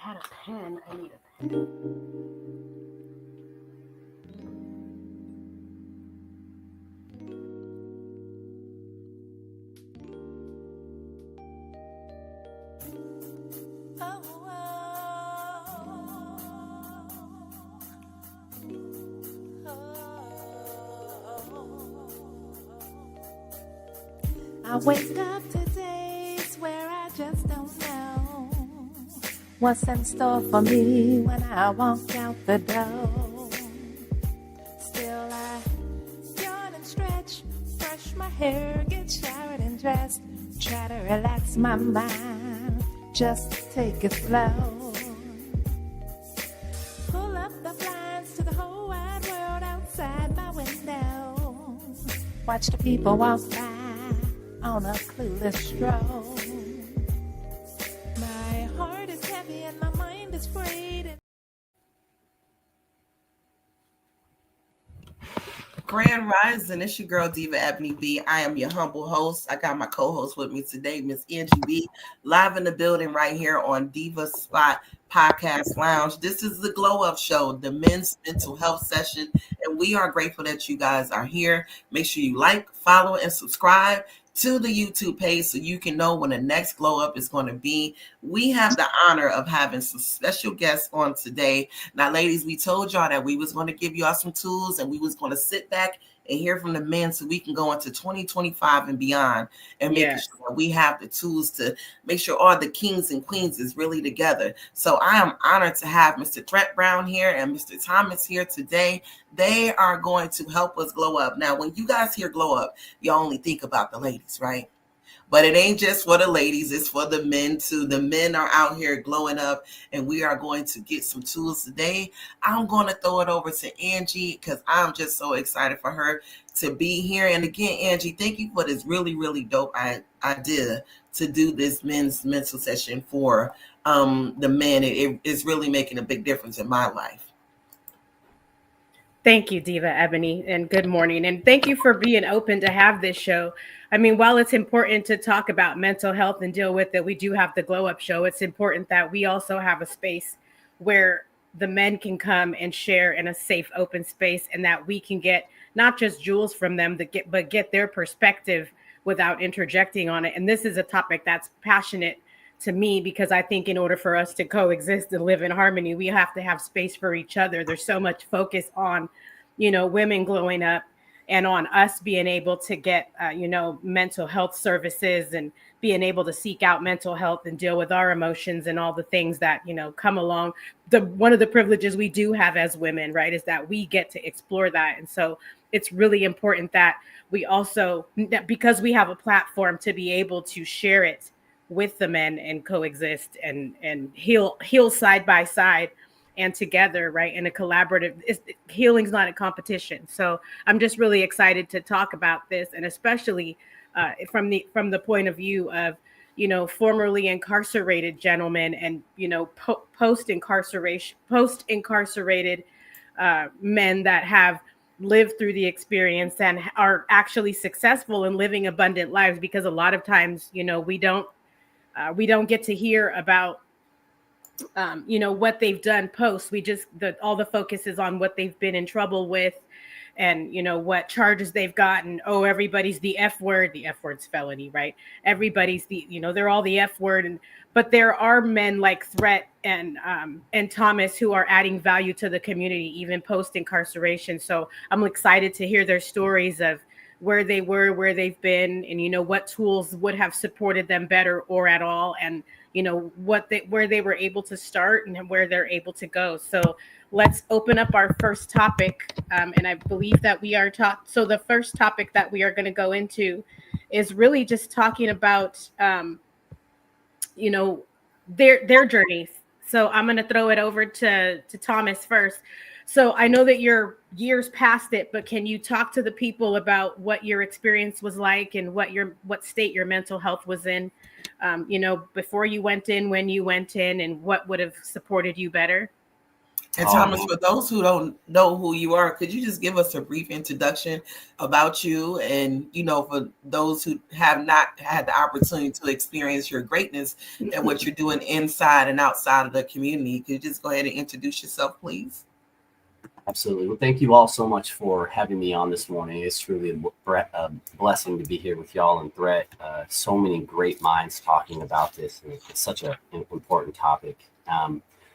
had a pen. I need a pen. I wake up to days where I just don't know what's in store for me when I walk out the door. Still I yawn and stretch, brush my hair, get showered and dressed, try to relax my mind, just take it slow. Pull up the blinds to the whole wide world outside my window. Watch the people walk by on a clueless stroll. My heart is heavy and my mind is frayed. Grand Rising, it's your girl Diva Ebony B. I am your humble host. I got my co-host with me today, Miss Angie B, live in the building right here on Diva Spot Podcast Lounge. This is the Glow Up Show, the men's mental health session, and we are grateful that you guys are here. Make sure you like, follow, and subscribe to the YouTube page so you can know when the next glow up is going to be. We have the honor of having some special guests on today. Now, ladies, we told y'all that we was going to give y'all some tools and we was going to sit back and hear from the men so we can go into 2025 and beyond and make sure that we have the tools to make sure all the kings and queens is really together. So I am honored to have Mr. Thrett Brown here and Mr. Thomas here today. They are going to help us glow up. Now, when you guys hear glow up, you only think about the ladies, right? But it ain't just for the ladies, it's for the men too. The men are out here glowing up, and we are going to get some tools today. I'm going to throw it over to Angie because I'm just so excited for her to be here. And again, Angie, thank you for this really, really dope idea to do this men's mental session for the men. It is really making a big difference in my life. Thank you, Diva Ebony, and good morning. And thank you for being open to have this show. I mean, while it's important to talk about mental health and deal with it, we do have the Glow Up Show. It's important that we also have a space where the men can come and share in a safe, open space, and that we can get not just jewels from them, but get their perspective without interjecting on it. And this is a topic that's passionate to me because I think in order for us to coexist and live in harmony, we have to have space for each other. There's so much focus on, women glowing up and on us being able to get, mental health services and being able to seek out mental health and deal with our emotions and all the things that, come along. One of the privileges we do have as women, right, is that we get to explore that. And so it's really important that we also, because we have a platform to be able to share it with the men and coexist and heal side by side and together, right? In a collaborative, healing's not a competition. So I'm just really excited to talk about this, and especially from the point of view of, formerly incarcerated gentlemen and, post-incarcerated men that have lived through the experience and are actually successful in living abundant lives, because a lot of times, we don't get to hear about, what they've done post. All the focus is on what they've been in trouble with and, what charges they've gotten. Oh, everybody's the F word. The F word's felony, right? Everybody's they're all the F word. But there are men like Thrett and Thomas who are adding value to the community, even post incarceration. So I'm excited to hear their stories of where they were, where they've been, and, what tools would have supported them better or at all. And, where they were able to start and where they're able to go. So let's open up our first topic. And I believe that we are taught. So the first topic that we are going to go into is really just talking about, their journeys. So I'm going to throw it over to Thomas first. So I know that you're years past it, but can you talk to the people about what your experience was like and what state your mental health was in, before you went in, when you went in, and what would have supported you better? And Thomas, for those who don't know who you are, could you just give us a brief introduction about you? And, for those who have not had the opportunity to experience your greatness and what you're doing inside and outside of the community, could you just go ahead and introduce yourself, please? Absolutely. Well, thank you all so much for having me on this morning. It's truly a blessing to be here with y'all and Thrett. So many great minds talking about this, and it's such an important topic.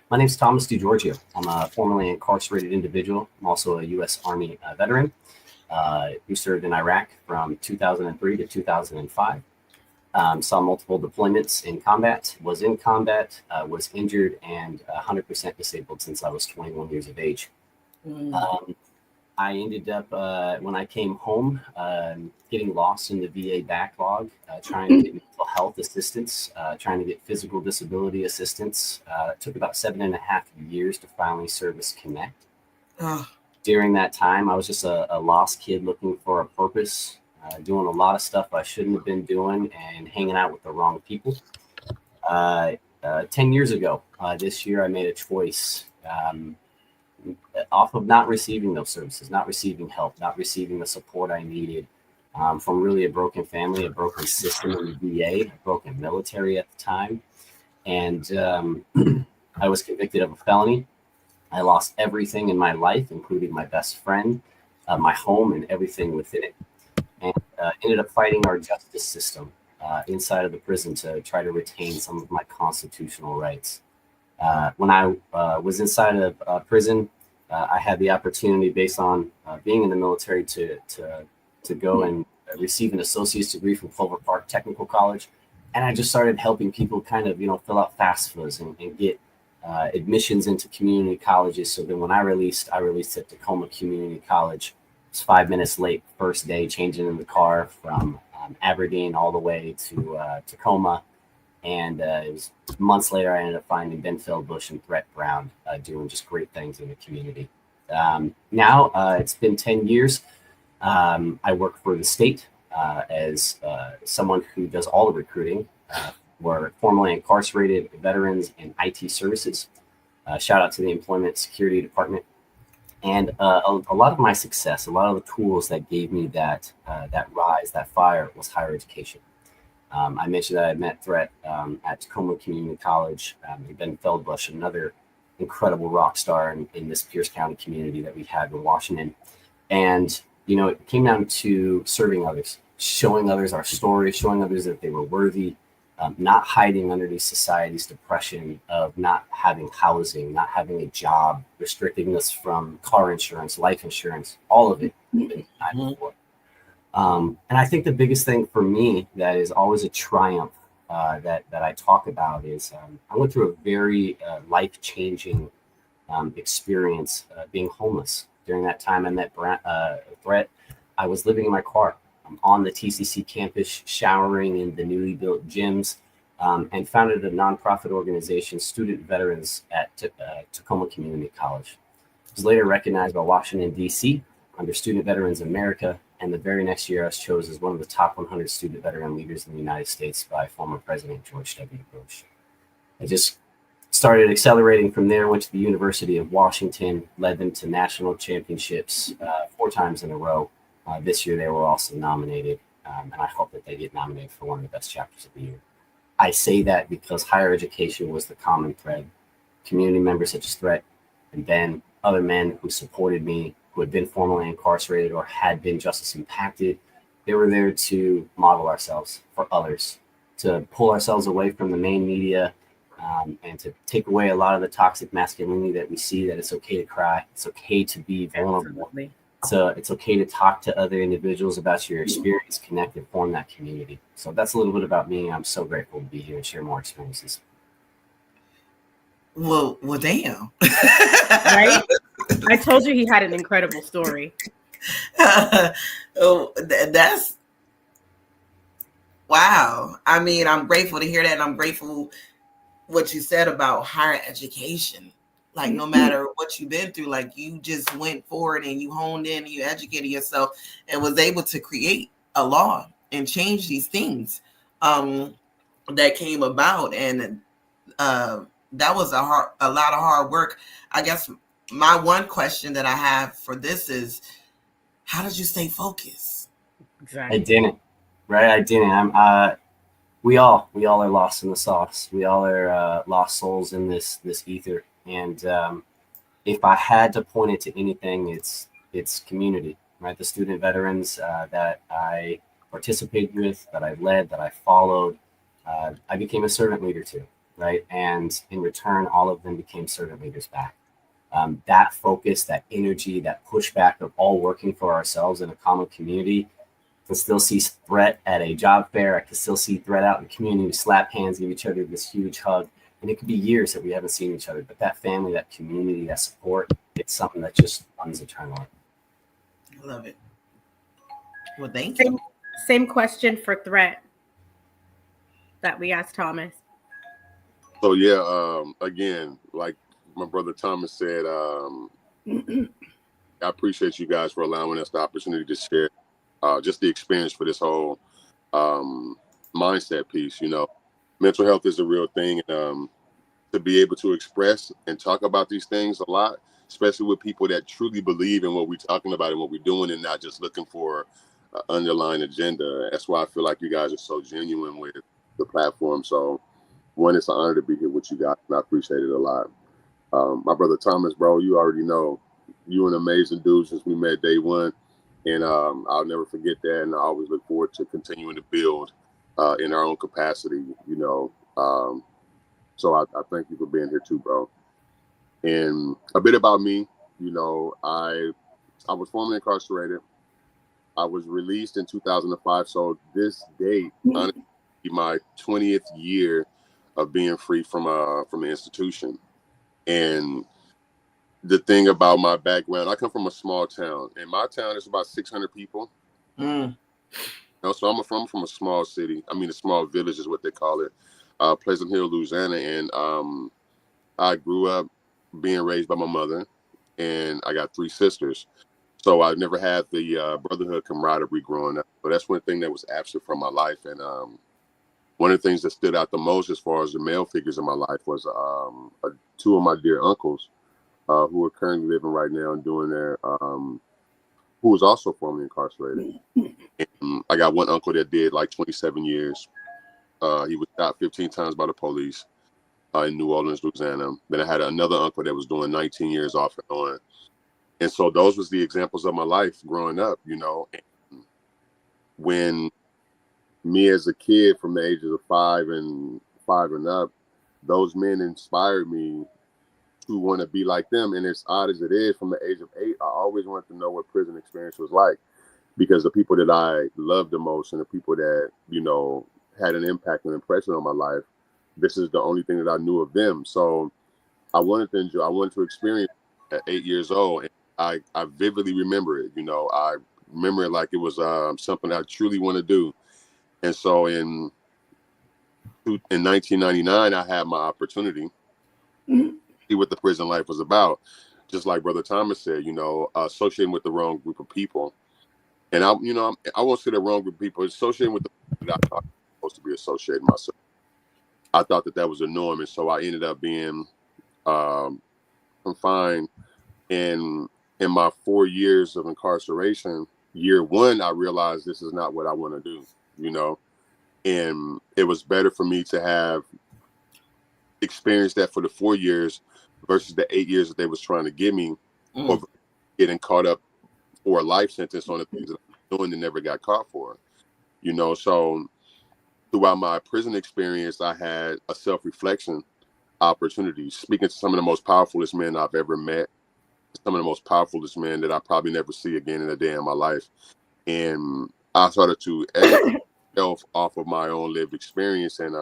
My name is Thomas DiGiorgio. I'm a formerly incarcerated individual. I'm also a U.S. Army veteran who served in Iraq from 2003 to 2005. Saw multiple deployments in combat, was in combat, was injured, and 100% disabled since I was 21 years of age. I ended up, when I came home, getting lost in the VA backlog, trying to get mental health assistance, trying to get physical disability assistance. It took about 7.5 years to finally service Connect. During that time, I was just a lost kid looking for a purpose, doing a lot of stuff I shouldn't have been doing and hanging out with the wrong people. 10 years ago, this year, I made a choice off of not receiving those services, not receiving help, not receiving the support I needed from really a broken family, a broken system in the VA, a broken military at the time. And I was convicted of a felony. I lost everything in my life, including my best friend, my home, and everything within it. And ended up fighting our justice system inside of the prison to try to retain some of my constitutional rights. When I was inside of prison, I had the opportunity, based on being in the military, to go and receive an associate's degree from Clover Park Technical College. And I just started helping people kind of, fill out FAFSAs and get admissions into community colleges. So then when I released at Tacoma Community College. It was 5 minutes late, first day, changing in the car from Aberdeen all the way to Tacoma. And it was months later, I ended up finding Ben Feldbush and Thrett Brown doing just great things in the community. Now it's been 10 years. I work for the state as someone who does all the recruiting. We're formerly incarcerated veterans in IT services. Shout out to the Employment Security Department. And a lot of my success, a lot of the tools that gave me that rise, that fire, was higher education. I mentioned that I met Thrett at Tacoma Community College. Ben Feldbush, another incredible rock star in this Pierce County community that we have in Washington. And, it came down to serving others, showing others our story, showing others that they were worthy, not hiding underneath society's depression of not having housing, not having a job, restricting us from car insurance, life insurance, all of it. Before. And I think the biggest thing for me that is always a triumph that I talk about is I went through a very life-changing experience being homeless. During that time, I met Thrett. I was living in my car on the TCC campus, showering in the newly built gyms, and founded a nonprofit organization, Student Veterans at Tacoma Community College. It was later recognized by Washington, D.C. under Student Veterans America. And the very next year, I was chosen as one of the top 100 student veteran leaders in the United States by former President George W. Bush. I just started accelerating from there, went to the University of Washington, led them to national championships 4 times in a row. This year, they were also nominated, and I hope that they get nominated for one of the best chapters of the year. I say that because higher education was the common thread. Community members such as Thrett and Ben, other men who supported me, who had been formerly incarcerated or had been justice impacted, they were there to model ourselves for others, to pull ourselves away from the main media, and to take away a lot of the toxic masculinity that we see, that it's okay to cry, it's okay to be vulnerable. So it's okay to talk to other individuals about your experience, connect, and form that community. So that's a little bit about me. I'm so grateful to be here and share more experiences. Well, damn. Right? I told you he had an incredible story. That's wow. I mean, I'm grateful to hear that. And I'm grateful what you said about higher education. Like, no matter what you've been through, like, you just went forward and you honed in and you educated yourself and was able to create a law and change these things that came about. And that was a lot of hard work. I guess my one question that I have for this is, how did you stay focused? Exactly. I didn't. Right? I didn't. We all are lost in the sauce. We all are lost souls in this ether. And if I had to point it to anything, it's community, right? The student veterans that I participated with, that I led, that I followed, I became a servant leader to, right? And in return, all of them became servant leaders back. That focus, that energy, that pushback of all working for ourselves in a common community. I can still see Thrett at a job fair. I can still see Thrett out in the community. We slap hands, give each other this huge hug. And it could be years that we haven't seen each other. But that family, that community, that support, it's something that just runs eternally. I love it. Well, thank you. Same question for Thrett that we asked Thomas. So yeah, again, like my brother Thomas said, I appreciate you guys for allowing us the opportunity to share just the experience for this whole mindset piece. You know, mental health is a real thing. To be able to express and talk about these things a lot, especially with people that truly believe in what we're talking about and what we're doing, and not just looking for an underlying agenda. That's why I feel like you guys are so genuine with the platform. So, one, it's an honor to be here with you guys, and I appreciate it a lot. My brother Thomas, bro, you already know you're an amazing dude since we met day one. And I'll never forget that. And I always look forward to continuing to build in our own capacity, you know. So I thank you for being here too, bro. And a bit about me, you know, I was formerly incarcerated. I was released in 2005. So this date, honestly, my 20th year of being free from the institution. And the thing about my background, I come from a small town. In my town, it's about 600 people. You know, so I'm from a small city. I mean, a small village is what they call it, Pleasant Hill, Louisiana. And I grew up being raised by my mother, and I got 3 sisters. So I never had the brotherhood camaraderie growing up. But that's one thing that was absent from my life. And one of the things that stood out the most as far as the male figures in my life was 2 of my dear uncles who are currently living right now and doing their, who was also formerly incarcerated. And I got one uncle that did like 27 years. He was shot 15 times by the police in New Orleans, Louisiana. Then I had another uncle that was doing 19 years off and on. And so those was the examples of my life growing up, you know. And when me as a kid from the ages of 5 and up, those men inspired me to want to be like them. And as odd as it is, from the age of 8, I always wanted to know what prison experience was like, because the people that I loved the most and the people that, you know, had an impact and impression on my life, this is the only thing that I knew of them. So I wanted to experience at 8 years old. And I vividly remember it. You know, I remember it like it was something I truly want to do. And so in 1999, I had my opportunity to see what the prison life was about. Just like Brother Thomas said, you know, associating with the wrong group of people. And I won't say the wrong group of people, associating with the people that I thought I was supposed to be associating myself. I thought that was a norm. And so I ended up being confined. And in my 4 years of incarceration, year 1, I realized this is not what I want to do, you know. And it was better for me to have experienced that for the 4 years versus the 8 years that they was trying to give me, or getting caught up for a life sentence on the things that I'm doing and never got caught for, you know. So throughout my prison experience, I had a self-reflection opportunity, speaking to some of the most powerfulest men I've ever met, some of the most powerfulest men that I probably never see again in a day in my life. And I started to educate myself off of my own lived experience. And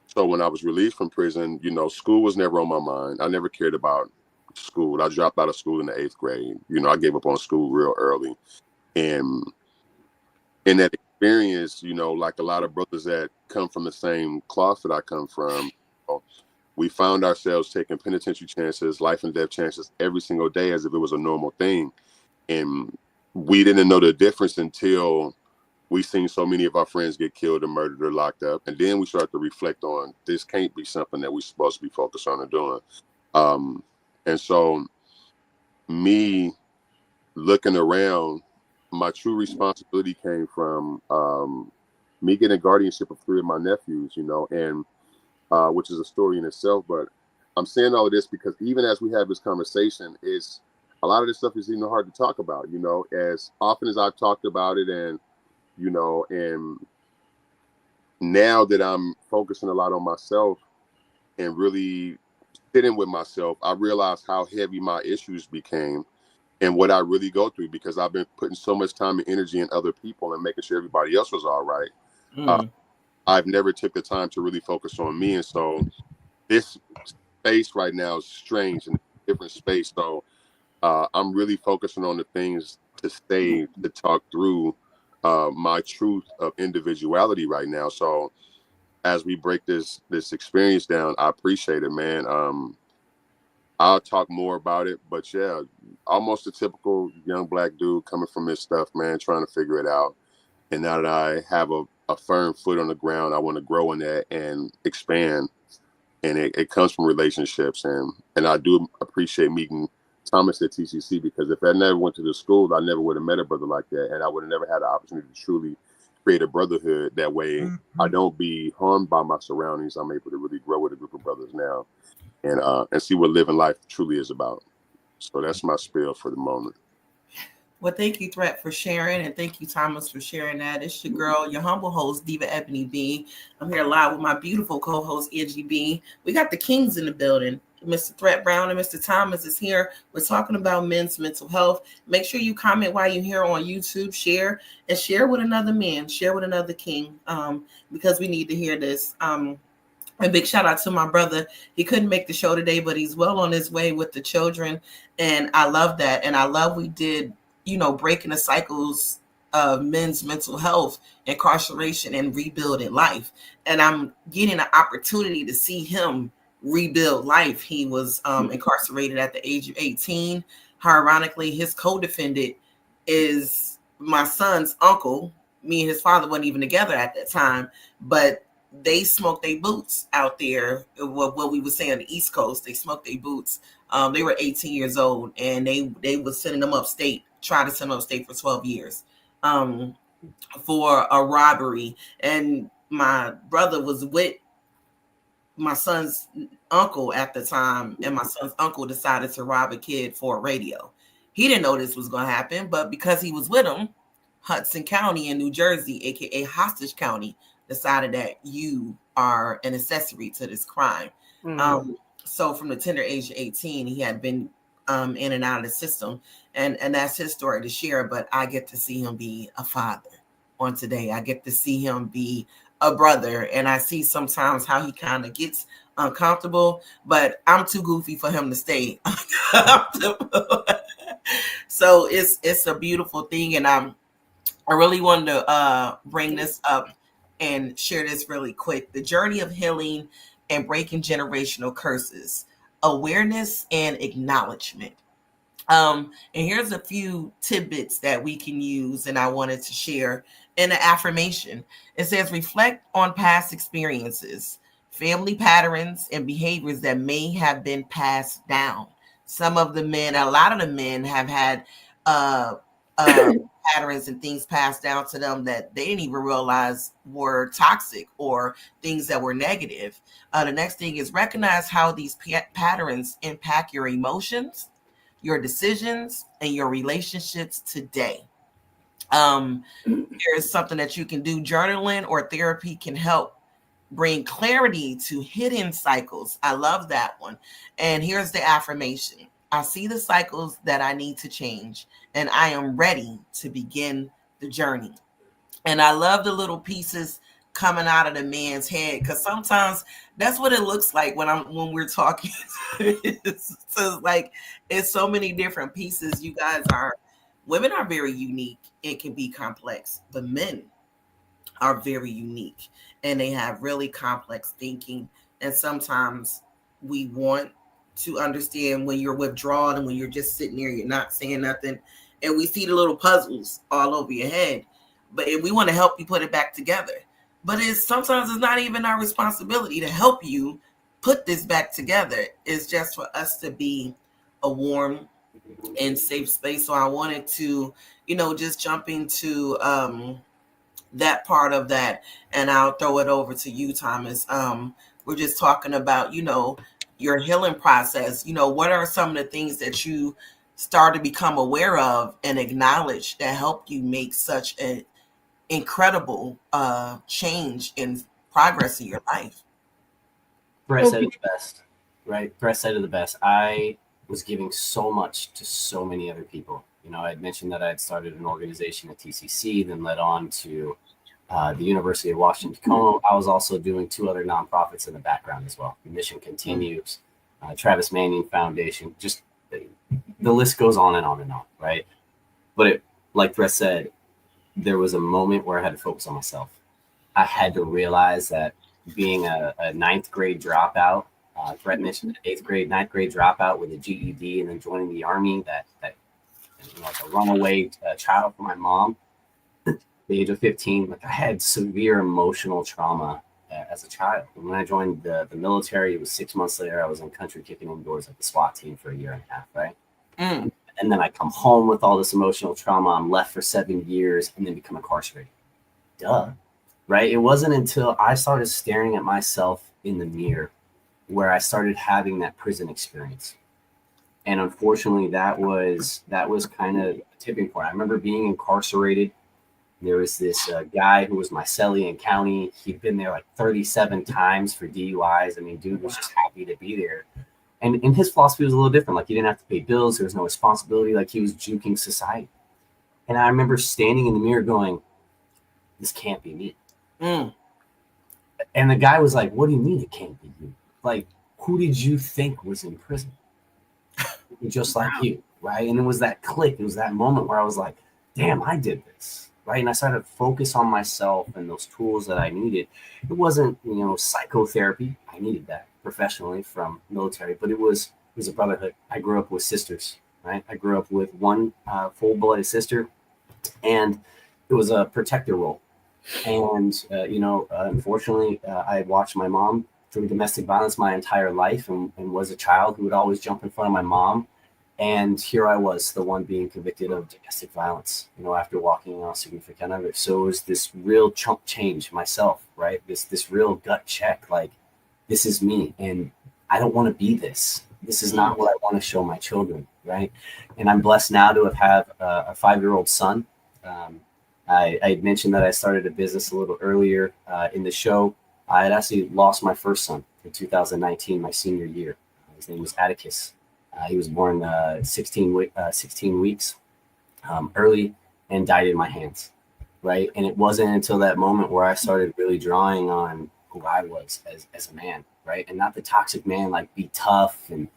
so when I was released from prison, you know, school was never on my mind. I never cared about school. I dropped out of school in the 8th grade. You know, I gave up on school real early. And in that experience, you know, like a lot of brothers that come from the same cloth that I come from, you know, we found ourselves taking penitentiary chances, life and death chances every single day as if it was a normal thing. And we didn't know the difference until we've seen so many of our friends get killed and murdered or locked up. And then we start to reflect on, this can't be something that we're supposed to be focused on or doing. And so me looking around, my true responsibility came from me getting guardianship of 3 of my nephews, you know, and which is a story in itself. But I'm saying all of this because even as we have this conversation, is a lot of this stuff is even hard to talk about, you know, as often as I've talked about it. And, you know, and now that I'm focusing a lot on myself and really sitting with myself, I realize how heavy my issues became and what I really go through, because I've been putting so much time and energy in other people and making sure everybody else was all right. I've never took the time to really focus on me. And so this space right now is strange and a different space. So I'm really focusing on the things to say, to talk through my truth of individuality right now. So as we break this experience down, I appreciate it, man. I'll talk more about it, but yeah, almost a typical young Black dude coming from this stuff, man, trying to figure it out. And now that I have a firm foot on the ground, I want to grow in that and expand. And it comes from relationships. And I do appreciate meeting Thomas at TCC, because if I never went to the school, I never would have met a brother like that. And I would have never had the opportunity to truly create a brotherhood. That way I don't be harmed by my surroundings. I'm able to really grow with a group of brothers now and see what living life truly is about. So that's my spiel for the moment. Well, thank you, Thrett, for sharing, and thank you, Thomas, for sharing that. It's your girl, your humble host, Diva Ebony B. I'm here live with my beautiful co-host, Angie B. We got the kings in the building. Mr. Thrett Brown and Mr. Thomas is here. We're talking about men's mental health. Make sure you comment while you're here on YouTube. Share with another man. Share with another king, because we need to hear this. A big shout out to my brother. He couldn't make the show today, but he's well on his way with the children. And I love that. And I love we did, you know, breaking the cycles of men's mental health, incarceration, and rebuilding life. And I'm getting an opportunity to see him rebuild life. He was incarcerated at the age of 18. Ironically, his co-defendant is my son's uncle. Me and his father weren't even together at that time, but they smoked their boots out there. What we would say on the East Coast, they smoked their boots. They were 18 years old, and they was sending them upstate, try to send them upstate for 12 years for a robbery. And my brother was with my son's uncle at the time, and my son's uncle decided to rob a kid for a radio. He didn't know this was going to happen, but because he was with him, Hudson County in New Jersey, aka Hostage County, decided that you are an accessory to this crime. So from the tender age of 18, he had been in and out of the system, and that's his story to share. But I get to see him be a father on today. I get to see him be a brother, and I see sometimes how he kind of gets uncomfortable, but I'm too goofy for him to stay uncomfortable. So it's a beautiful thing, and I really wanted to bring this up and share this really quick. The journey of healing and breaking generational curses, awareness and acknowledgement. And here's a few tidbits that we can use, and I wanted to share in an affirmation. It says, reflect on past experiences, family patterns, and behaviors that may have been passed down. Some of the men, a lot of the men have had patterns and things passed down to them that they didn't even realize were toxic or things that were negative. The next thing is recognize how these patterns impact your emotions, your decisions, and your relationships today. There is something that you can do. Journaling or therapy can help bring clarity to hidden cycles. I love that one. And here's the affirmation. I see the cycles that I need to change, and I am ready to begin the journey. And I love the little pieces coming out of the man's head, because sometimes that's what it looks like when we're talking. It's so many different pieces. You guys women are very unique. It can be complex, but men are very unique, and they have really complex thinking. And sometimes we want to understand when you're withdrawn and when you're just sitting there, you're not saying nothing, and we see the little puzzles all over your head. but we want to help you put it back together. But sometimes it's not even our responsibility to help you put this back together. It's just for us to be a warm and safe space. So I wanted to, just jump into that part of that, and I'll throw it over to you, Thomas. We're just talking about, your healing process. What are some of the things that you start to become aware of and acknowledge that helped you make such an incredible change in progress in your life? Brett said it the best, right? Brett said it the best. I was giving so much to so many other people. I had mentioned that I had started an organization at TCC, then led on to the University of Washington Tacoma. I was also doing 2 other nonprofits in the background as well. Mission Continues, Travis Manning Foundation, just the list goes on and on and on, right? But like Brett said, there was a moment where I had to focus on myself. I had to realize that being a 9th grade dropout, Brett mentioned 8th grade, 9th grade dropout with a GED and then joining the Army, that like a runaway child for my mom, at the age of 15, like I had severe emotional trauma as a child. And when I joined the military, it was 6 months later, I was in country kicking indoors at the SWAT team for a year and a half, right? And then I come home with all this emotional trauma. I'm left for 7 years and then become incarcerated. Duh, right? It wasn't until I started staring at myself in the mirror where I started having that prison experience. And unfortunately, that was kind of a tipping point. I remember being incarcerated. There was this guy who was my cellie in county. He'd been there like 37 times for DUIs. I mean, dude was just happy to be there. And his philosophy was a little different. Like, he didn't have to pay bills. There was no responsibility. Like, he was juking society. And I remember standing in the mirror going, this can't be me. And the guy was like, what do you mean it can't be you? Like, who did you think was in prison? Just like you, right? And it was that click. It was that moment where I was like, damn, I did this, right? And I started to focus on myself and those tools that I needed. It wasn't, psychotherapy. I needed that professionally from military, but it was a brotherhood. I grew up with sisters, right? I grew up with one full-blooded sister, and it was a protector role. And, unfortunately, I had watched my mom through domestic violence my entire life and was a child who would always jump in front of my mom. And here I was, the one being convicted of domestic violence, after walking on a significant other. So it was this real chunk change myself, right? This real gut check, like, this is me. And I don't want to be this. This is not what I want to show my children, right? And I'm blessed now to have a 5-year-old son. I had mentioned that I started a business a little earlier in the show. I had actually lost my first son in 2019, my senior year. His name was Atticus. He was born 16 weeks early and died in my hands, right? And it wasn't until that moment where I started really drawing on who I was as a man, right? And not the toxic man, like be tough and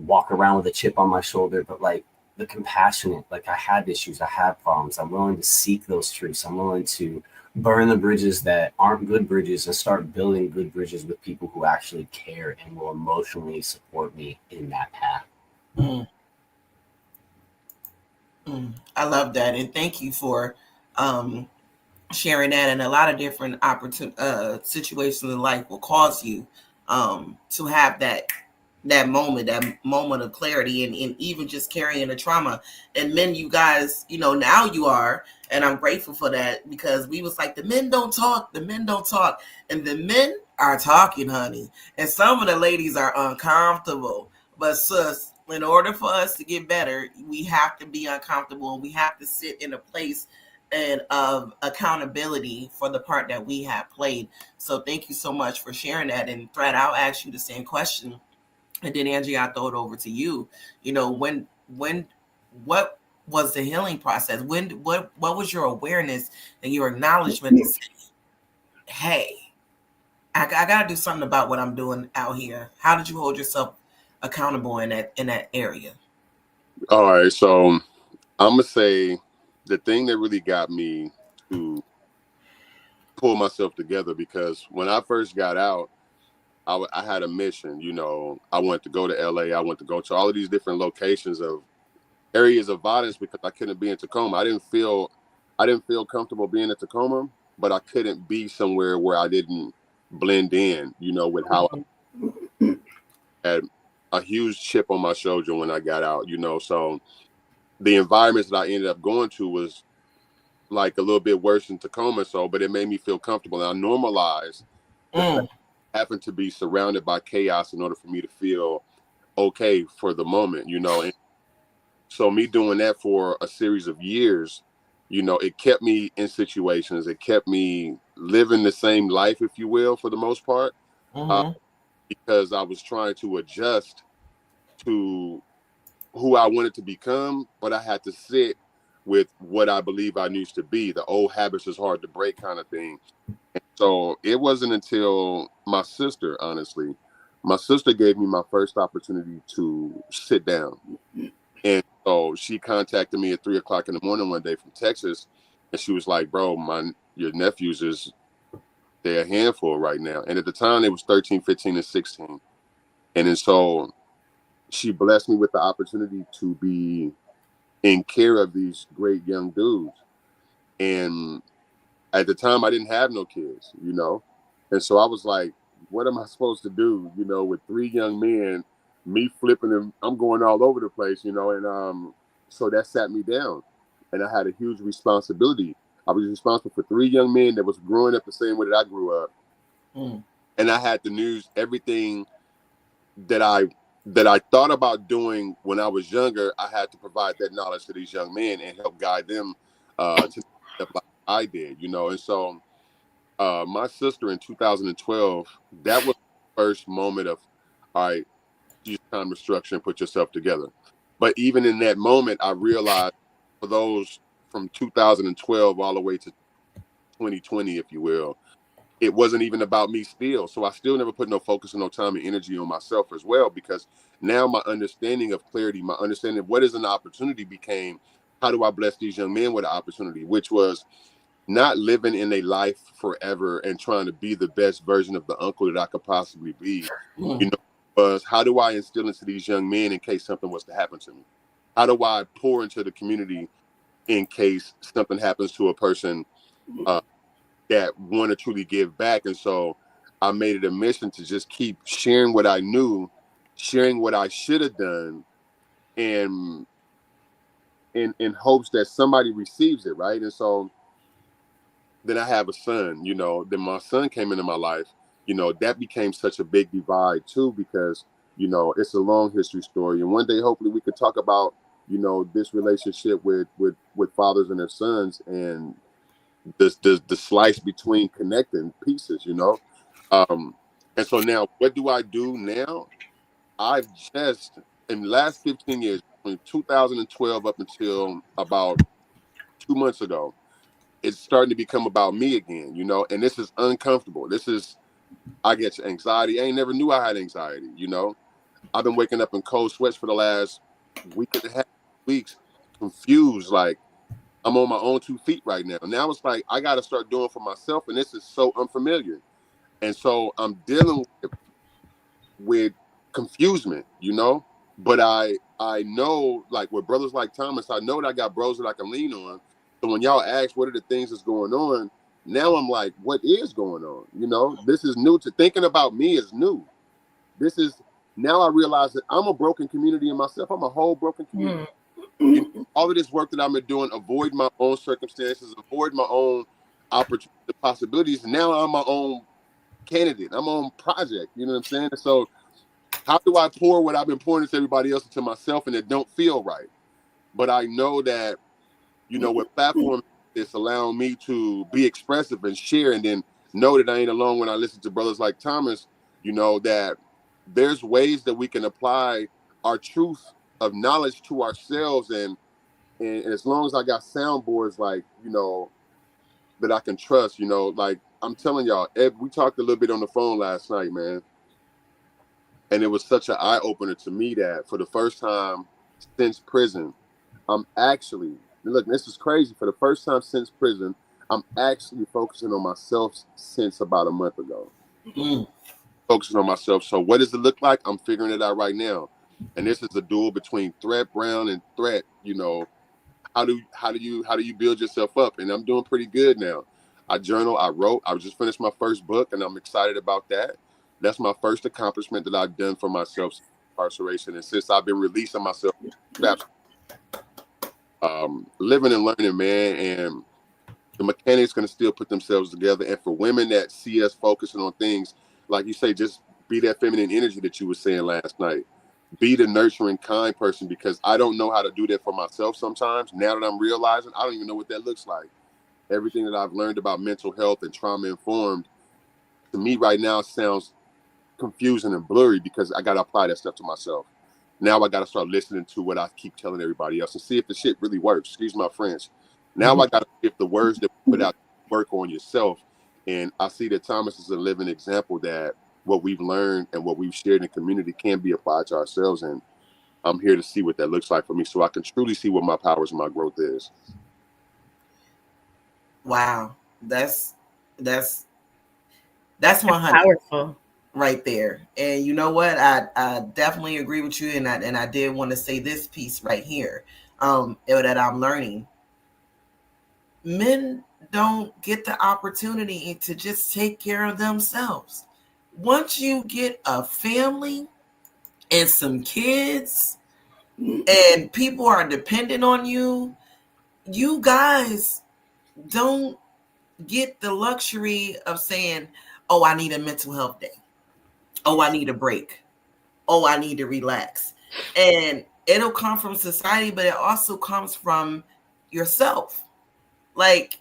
walk around with a chip on my shoulder, but like the compassionate, like I had issues, I had problems. I'm willing to seek those truths. I'm willing to burn the bridges that aren't good bridges and start building good bridges with people who actually care and will emotionally support me in that path. I love that. And thank you for sharing that. And a lot of different situations in life will cause you to have that moment of clarity and even just carrying the trauma. And then you guys, now you are, and I'm grateful for that, because we was like, the men don't talk, and the men are talking, honey. And some of the ladies are uncomfortable, but sis, in order for us to get better, we have to be uncomfortable, and we have to sit in a place of accountability for the part that we have played. So thank you so much for sharing that. And Thrett, I'll ask you the same question. And then Angie, I'll throw it over to you. What was the healing process? What was your awareness and your acknowledgement to say, hey, I gotta do something about what I'm doing out here? How did you hold yourself accountable in that area? All right, so I'm gonna say the thing that really got me to pull myself together, because when I first got out, I had a mission. I wanted to go to LA. I wanted to go to all of these different locations of areas of violence because I couldn't be in Tacoma. I didn't feel I didn't feel comfortable being in Tacoma, but I couldn't be somewhere where I didn't blend in, with how I had a huge chip on my shoulder when I got out, so the environments that I ended up going to was like a little bit worse than Tacoma. So, but it made me feel comfortable. And I normalized the fact having to be surrounded by chaos in order for me to feel okay for the moment, And so me doing that for a series of years, it kept me in situations. It kept me living the same life, if you will, for the most part, because I was trying to adjust to who I wanted to become, but I had to sit with what I believe I used to be. The old habits is hard to break kind of thing. And so it wasn't until my sister, honestly, my sister gave me my first opportunity to sit down. And so she contacted me at 3:00 in the morning one day from Texas. And she was like, bro, your nephews they're a handful right now. And at the time, it was 13, 15, and 16. And then so she blessed me with the opportunity to be in care of these great young dudes. And at the time, I didn't have no kids, And so I was like, what am I supposed to do, with 3 young men, me flipping them, I'm going all over the place, And so that sat me down. And I had a huge responsibility. I was responsible for 3 young men that was growing up the same way that I grew up. And I had to use everything that I thought about doing when I was younger. I had to provide that knowledge to these young men and help guide them to step like I did, And so my sister in 2012, that was the first moment of, all right, use time to structure and put yourself together. But even in that moment, I realized for those from 2012 all the way to 2020, if you will, it wasn't even about me still. So I still never put no focus and no time and energy on myself as well, because now my understanding of clarity, my understanding of what is an opportunity became, how do I bless these young men with an opportunity, which was not living in a life forever and trying to be the best version of the uncle that I could possibly be, was how do I instill into these young men in case something was to happen to me? How do I pour into the community in case something happens to a person that want to truly give back? And so I made it a mission to just keep sharing what I knew, sharing what I should have done, and in hopes that somebody receives it, right? And so then I have a son, then my son came into my life, that became such a big divide too, because, it's a long history story. And one day, hopefully we could talk about, this relationship with fathers and their sons, and the slice between connecting pieces, And so now what do I do now? I've just, in the last 15 years, from 2012 up until about 2 months ago, it's starting to become about me again, and this is uncomfortable. I get anxiety. I ain't never knew I had anxiety, I've been waking up in cold sweats for the last week and a half, weeks, confused, like I'm on my own 2 feet right now. Now it's like I got to start doing for myself, and this is so unfamiliar. And so I'm dealing with confusement, but I know, like with brothers like Thomas, I know that I got bros that I can lean on. So when y'all ask what are the things that's going on, now I'm like, what is going on? This is new. To thinking about me is new. Now I realize that I'm a broken community in myself. I'm a whole broken community. All of this work that I've been doing, avoid my own circumstances, avoid my own opportunities, possibilities. Now I'm my own candidate. I'm my own project. You know what I'm saying? So how do I pour what I've been pouring into everybody else into myself, and it don't feel right? But I know that, with platform, it's allowing me to be expressive and share, and then know that I ain't alone when I listen to brothers like Thomas, that there's ways that we can apply our truth of knowledge to ourselves. And as long as I got soundboards, like, that I can trust, like I'm telling y'all, Ed, we talked a little bit on the phone last night, man. And it was such an eye opener to me that for the first time since prison, I'm actually, look, this is crazy. For the first time since prison, I'm actually focusing on myself since about a month ago. Focusing on myself. So what does it look like? I'm figuring it out right now. And this is a duel between Thrett Brown and Thrett, how do you build yourself up? And I'm doing pretty good now. I journal, I wrote, I just finished my first book, and I'm excited about that. That's my first accomplishment that I've done for myself since incarceration, and since I've been releasing myself, living and learning, man. And the mechanics going to still put themselves together. And for women that see us focusing on things, like you say, just be that feminine energy that you were saying last night. Be the nurturing, kind person, because I don't know how to do that for myself sometimes. Now that I'm realizing, I don't even know what that looks like. Everything that I've learned about mental health and trauma informed, to me right now sounds confusing and blurry, because I got to apply that stuff to myself. Now I got to start listening to what I keep telling everybody else and see if the shit really works. Excuse my French. Now I got to see if the words that we put out work on yourself. And I see that Thomas is a living example that what we've learned and what we've shared in the community can be applied to ourselves. And I'm here to see what that looks like for me, so I can truly see what my powers and my growth is. Wow. That's 100 Powerful right there. And you know what? I definitely agree with you. And I did want to say this piece right here, that I'm learning. Men don't get the opportunity to just take care of themselves. Once you get a family and some kids and people are dependent on you, you guys don't get the luxury of saying, oh, I need a mental health day. Oh, I need a break. Oh, I need to relax. And it'll come from society, but it also comes from yourself. Like,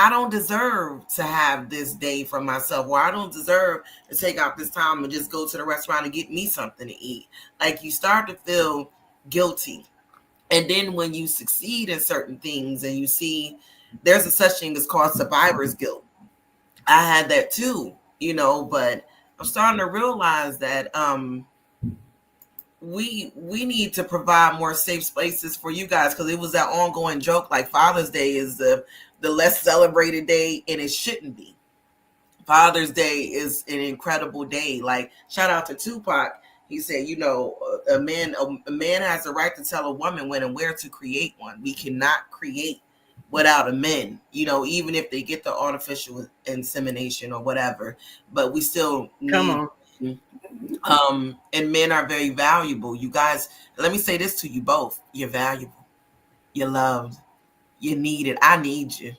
I don't deserve to have this day for myself, or I don't deserve to take out this time and just go to the restaurant and get me something to eat. Like, you start to feel guilty. And then when you succeed in certain things and you see there's a such thing as called survivor's guilt. I had that too, but I'm starting to realize that we need to provide more safe spaces for you guys, because it was that ongoing joke, like Father's Day is the less celebrated day, and it shouldn't be. Father's Day is an incredible day. Like, shout out to Tupac. He said, a man has the right to tell a woman when and where to create one. We cannot create without a man, even if they get the artificial insemination or whatever, but we still need. And men are very valuable. You guys, let me say this to you both. You're valuable. You're loved. You're needed. I need you.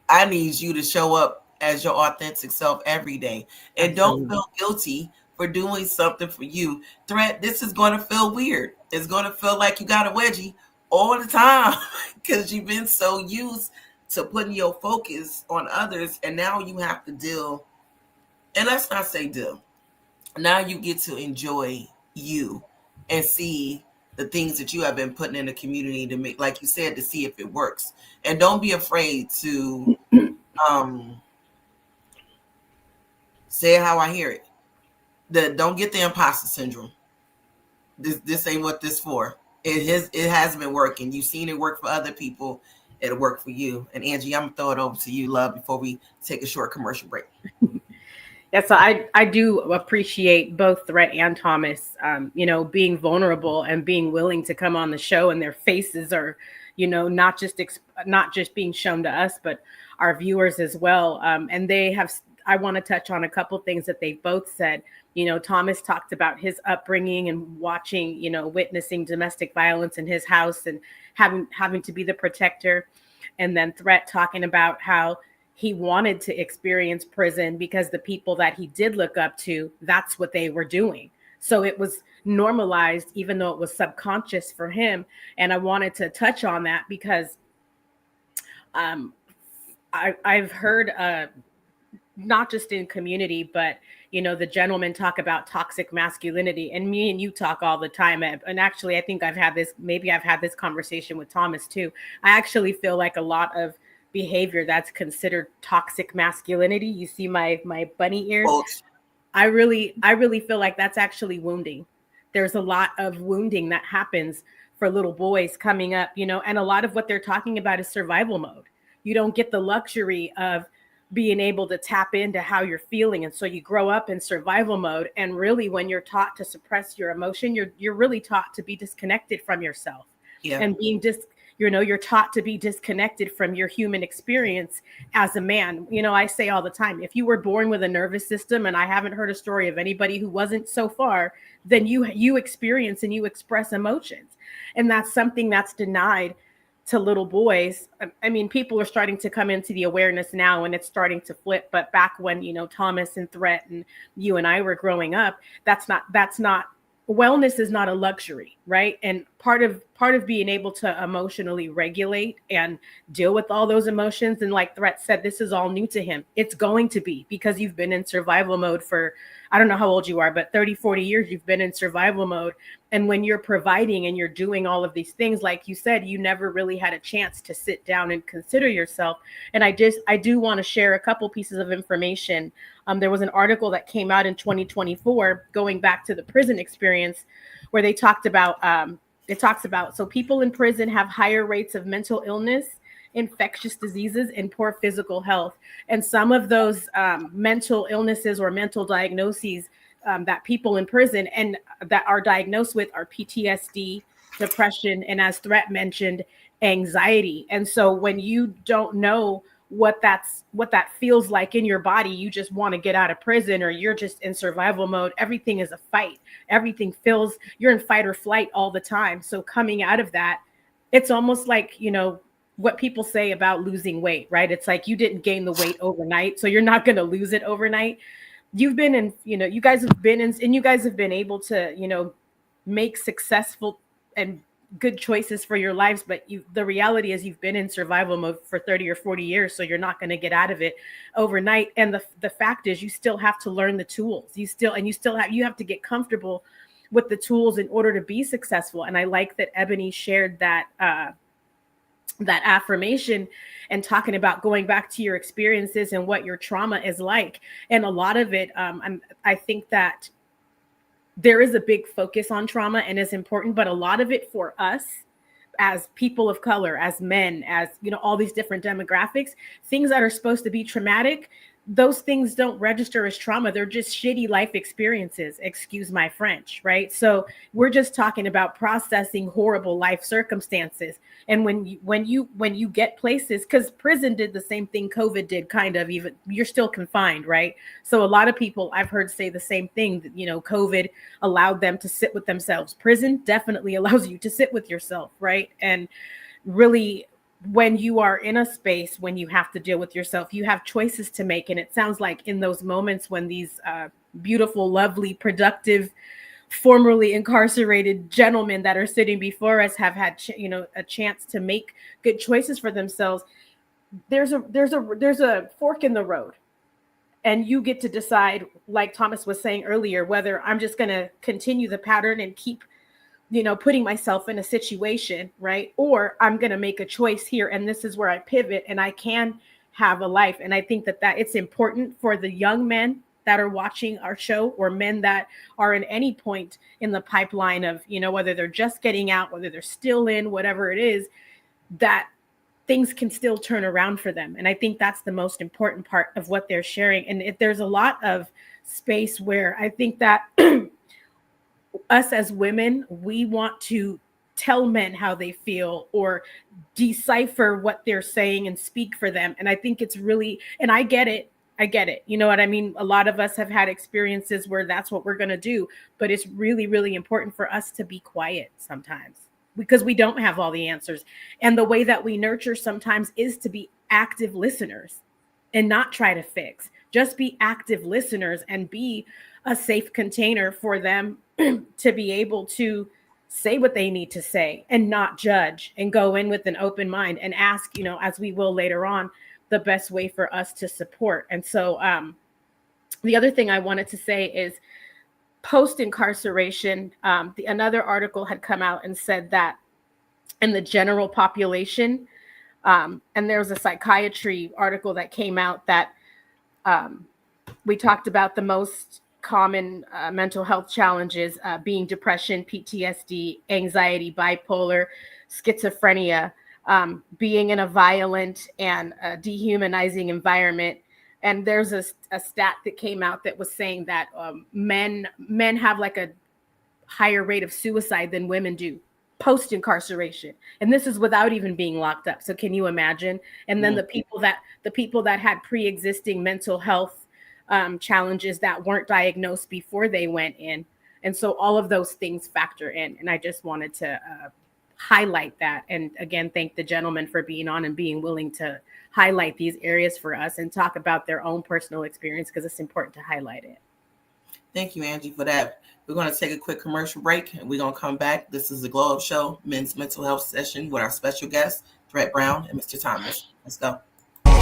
I need you to show up as your authentic self every day. And don't feel guilty for doing something for you. Thrett, this is going to feel weird. It's going to feel like you got a wedgie all the time, because you've been so used to putting your focus on others. And now you have to deal. And let's not say deal. Now you get to enjoy you and see the things that you have been putting in the community to make, like you said, to see if it works. And don't be afraid to say it how I hear it. Don't get the imposter syndrome. This ain't what this for. It has been working. You've seen it work for other people. It'll work for you. And Angie, I'm gonna throw it over to you, love, before we take a short commercial break. Yeah, so I do appreciate both Thrett and Thomas, being vulnerable and being willing to come on the show, and their faces are, not just being shown to us, but our viewers as well. And I want to touch on a couple things that they both said. Thomas talked about his upbringing and watching, witnessing domestic violence in his house and having to be the protector. And then Thrett talking about how he wanted to experience prison because the people that he did look up to, that's what they were doing. So it was normalized, even though it was subconscious for him. And I wanted to touch on that because I've heard, not just in community, but, the gentlemen talk about toxic masculinity, and me and you talk all the time. And actually, I think I've had this conversation with Thomas too. I actually feel like a lot of behavior that's considered toxic masculinity. You see my bunny ears. I really feel like that's actually wounding. There's a lot of wounding that happens for little boys coming up, and a lot of what they're talking about is survival mode. You don't get the luxury of being able to tap into how you're feeling. And so you grow up in survival mode. And really, when you're taught to suppress your emotion, you're really taught to be disconnected from yourself. Yeah. And being You're taught to be disconnected from your human experience as a man. I say all the time, if you were born with a nervous system, and I haven't heard a story of anybody who wasn't so far, then you experience and you express emotions. And that's something that's denied to little boys. I mean, people are starting to come into the awareness now and it's starting to flip. But back when, Thomas and Thrett and you and I were growing up, that's not wellness is not a luxury, right? And part of being able to emotionally regulate and deal with all those emotions, and like Thrett said, this is all new to him. It's going to be, because you've been in survival mode for, I don't know how old you are, but 30, 40 years, you've been in survival mode. And when you're providing and you're doing all of these things, like you said, you never really had a chance to sit down and consider yourself. And I do want to share a couple pieces of information. There was an article that came out in 2024, going back to the prison experience, where they talked about, so people in prison have higher rates of mental illness, infectious diseases, and poor physical health. And some of those mental illnesses or mental diagnoses that people in prison and that are diagnosed with are PTSD, depression, and, as Thrett mentioned, anxiety. And so when you don't know what that feels like in your body, you just want to get out of prison, or you're just in survival mode. Everything is a fight. Everything feels, you're in fight or flight all the time. So coming out of that, it's almost like, what people say about losing weight, right? It's like you didn't gain the weight overnight, so you're not going to lose it overnight. You've been in, you guys have been in, and you guys have been able to, make successful and good choices for your lives. But the reality is you've been in survival mode for 30 or 40 years. So you're not going to get out of it overnight. And the fact is, you still have to learn the tools. You have to get comfortable with the tools in order to be successful. And I like that Ebony shared that affirmation and talking about going back to your experiences and what your trauma is like. And a lot of it, I think that there is a big focus on trauma and is important, but a lot of it for us as people of color, as men, as, all these different demographics, things that are supposed to be traumatic, those things don't register as trauma. They're just shitty life experiences. Excuse my French, right? So we're just talking about processing horrible life circumstances. And when you get places, because prison did the same thing COVID did, kind of, even you're still confined, right? So a lot of people I've heard say the same thing, that, COVID allowed them to sit with themselves. Prison definitely allows you to sit with yourself, right? And really, when you are in a space, when you have to deal with yourself, you have choices to make. And it sounds like in those moments when these beautiful, lovely, productive, formerly incarcerated gentlemen that are sitting before us have had, a chance to make good choices for themselves, there's a fork in the road. And you get to decide, like Thomas was saying earlier, whether I'm just going to continue the pattern and keep putting myself in a situation, right? Or I'm going to make a choice here. And this is where I pivot and I can have a life. And I think that it's important for the young men that are watching our show, or men that are in any point in the pipeline of, whether they're just getting out, whether they're still in, whatever it is, that things can still turn around for them. And I think that's the most important part of what they're sharing. And if there's a lot of space where I think that us as women, we want to tell men how they feel or decipher what they're saying and speak for them. And I think it's really, and I get it. You know what I mean? A lot of us have had experiences where that's what we're going to do, but it's really, really important for us to be quiet sometimes, because we don't have all the answers. And the way that we nurture sometimes is to be active listeners and not try to fix. Just be active listeners and be a safe container for them to be able to say what they need to say and not judge, and go in with an open mind and ask, as we will later on, the best way for us to support. And so the other thing I wanted to say is post-incarceration, another article had come out and said that in the general population, and there was a psychiatry article that came out that we talked about the most common mental health challenges being depression, PTSD, anxiety, bipolar, schizophrenia, being in a violent and dehumanizing environment. And there's a stat that came out that was saying that men have like a higher rate of suicide than women do. post-incarceration, and this is without even being locked up. So can you imagine? And then the people that had pre-existing mental health challenges that weren't diagnosed before they went in, and so all of those things factor in. And I just wanted to highlight that, and again, thank the gentleman for being on and being willing to highlight these areas for us and talk about their own personal experience, because it's important to highlight it. Thank you, Angie, for that. We're going to take a quick commercial break, and we're going to come back. This is the Glow Up Show, Men's Mental Health Session with our special guests, Thrett Brown and Mr. Thomas. Let's go. Young,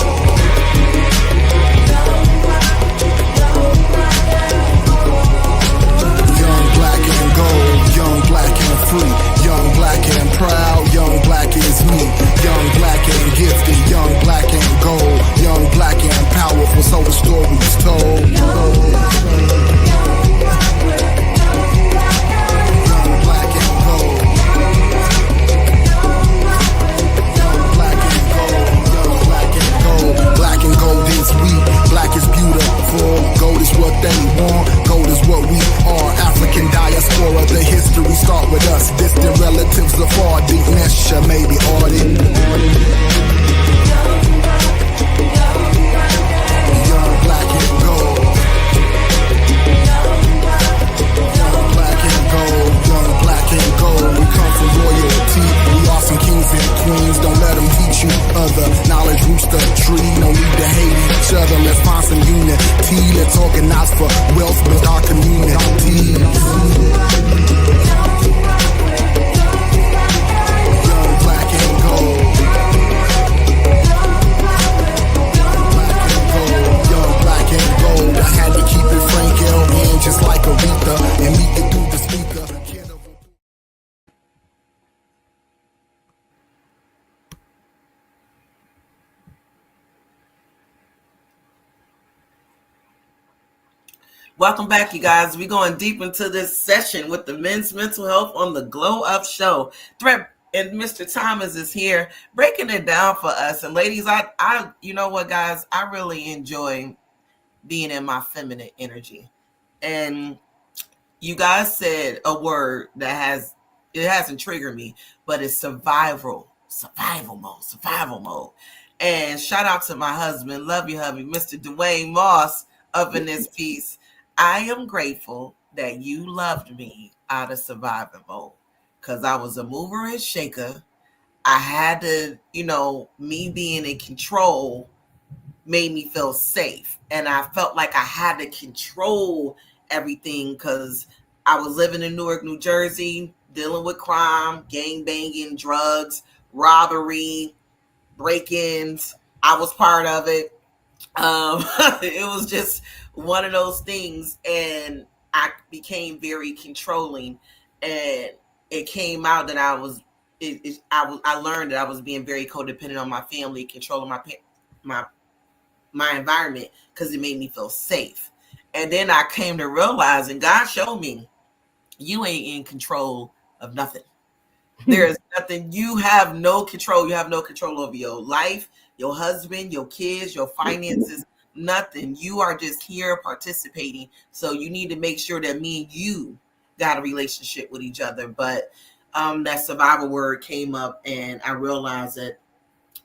black, and gold. Young, black, and free. Young, black, and proud. Young, black is me. Young, black, and gifted. Young, black, and gold. Young, black, and powerful. So the story's told. Black and gold is we, black is beautiful. Gold is what they want, gold is what we are. African diaspora, the history start with us. Distant relatives afar, deep Nesha, maybe audit. Young, black and gold. Young, black and gold. Young, black and gold. We come from royalty. We are some kings and queens. Don't let them teach you other knowledge roots the tree. No need to hate each other. Let's find some unity. Let's organize for wealth, build our community. Young, black and gold. Young, black and gold. I had to keep it Frank L. just like Aretha and meet it through the speaker. Welcome back, you guys. We're going deep into this session with the Men's Mental Health on the Glow Up Show. Thrett and Mr. Thomas is here breaking it down for us. And ladies, I you know what, guys, I really enjoy being in my feminine energy. And you guys said a word that hasn't triggered me, but it's survival mode. And shout out to my husband, love you, hubby, Mr. Dwayne Moss, up in this piece. I am grateful that you loved me out of survival mode, because I was a mover and shaker. I had to, me being in control made me feel safe. And I felt like I had to control everything because I was living in Newark, New Jersey, dealing with crime, gang banging, drugs, robbery, break-ins. I was part of it. It was just one of those things, and I became very controlling, and it came out that I learned that I was being very codependent on my family, controlling my environment because it made me feel safe. And then I came to realize, and God showed me, you ain't in control of nothing. There is nothing. You have no control. You have no control over your life, your husband, your kids, your finances, nothing. You are just here participating. So you need to make sure that me and you got a relationship with each other. But that survival word came up, and I realized that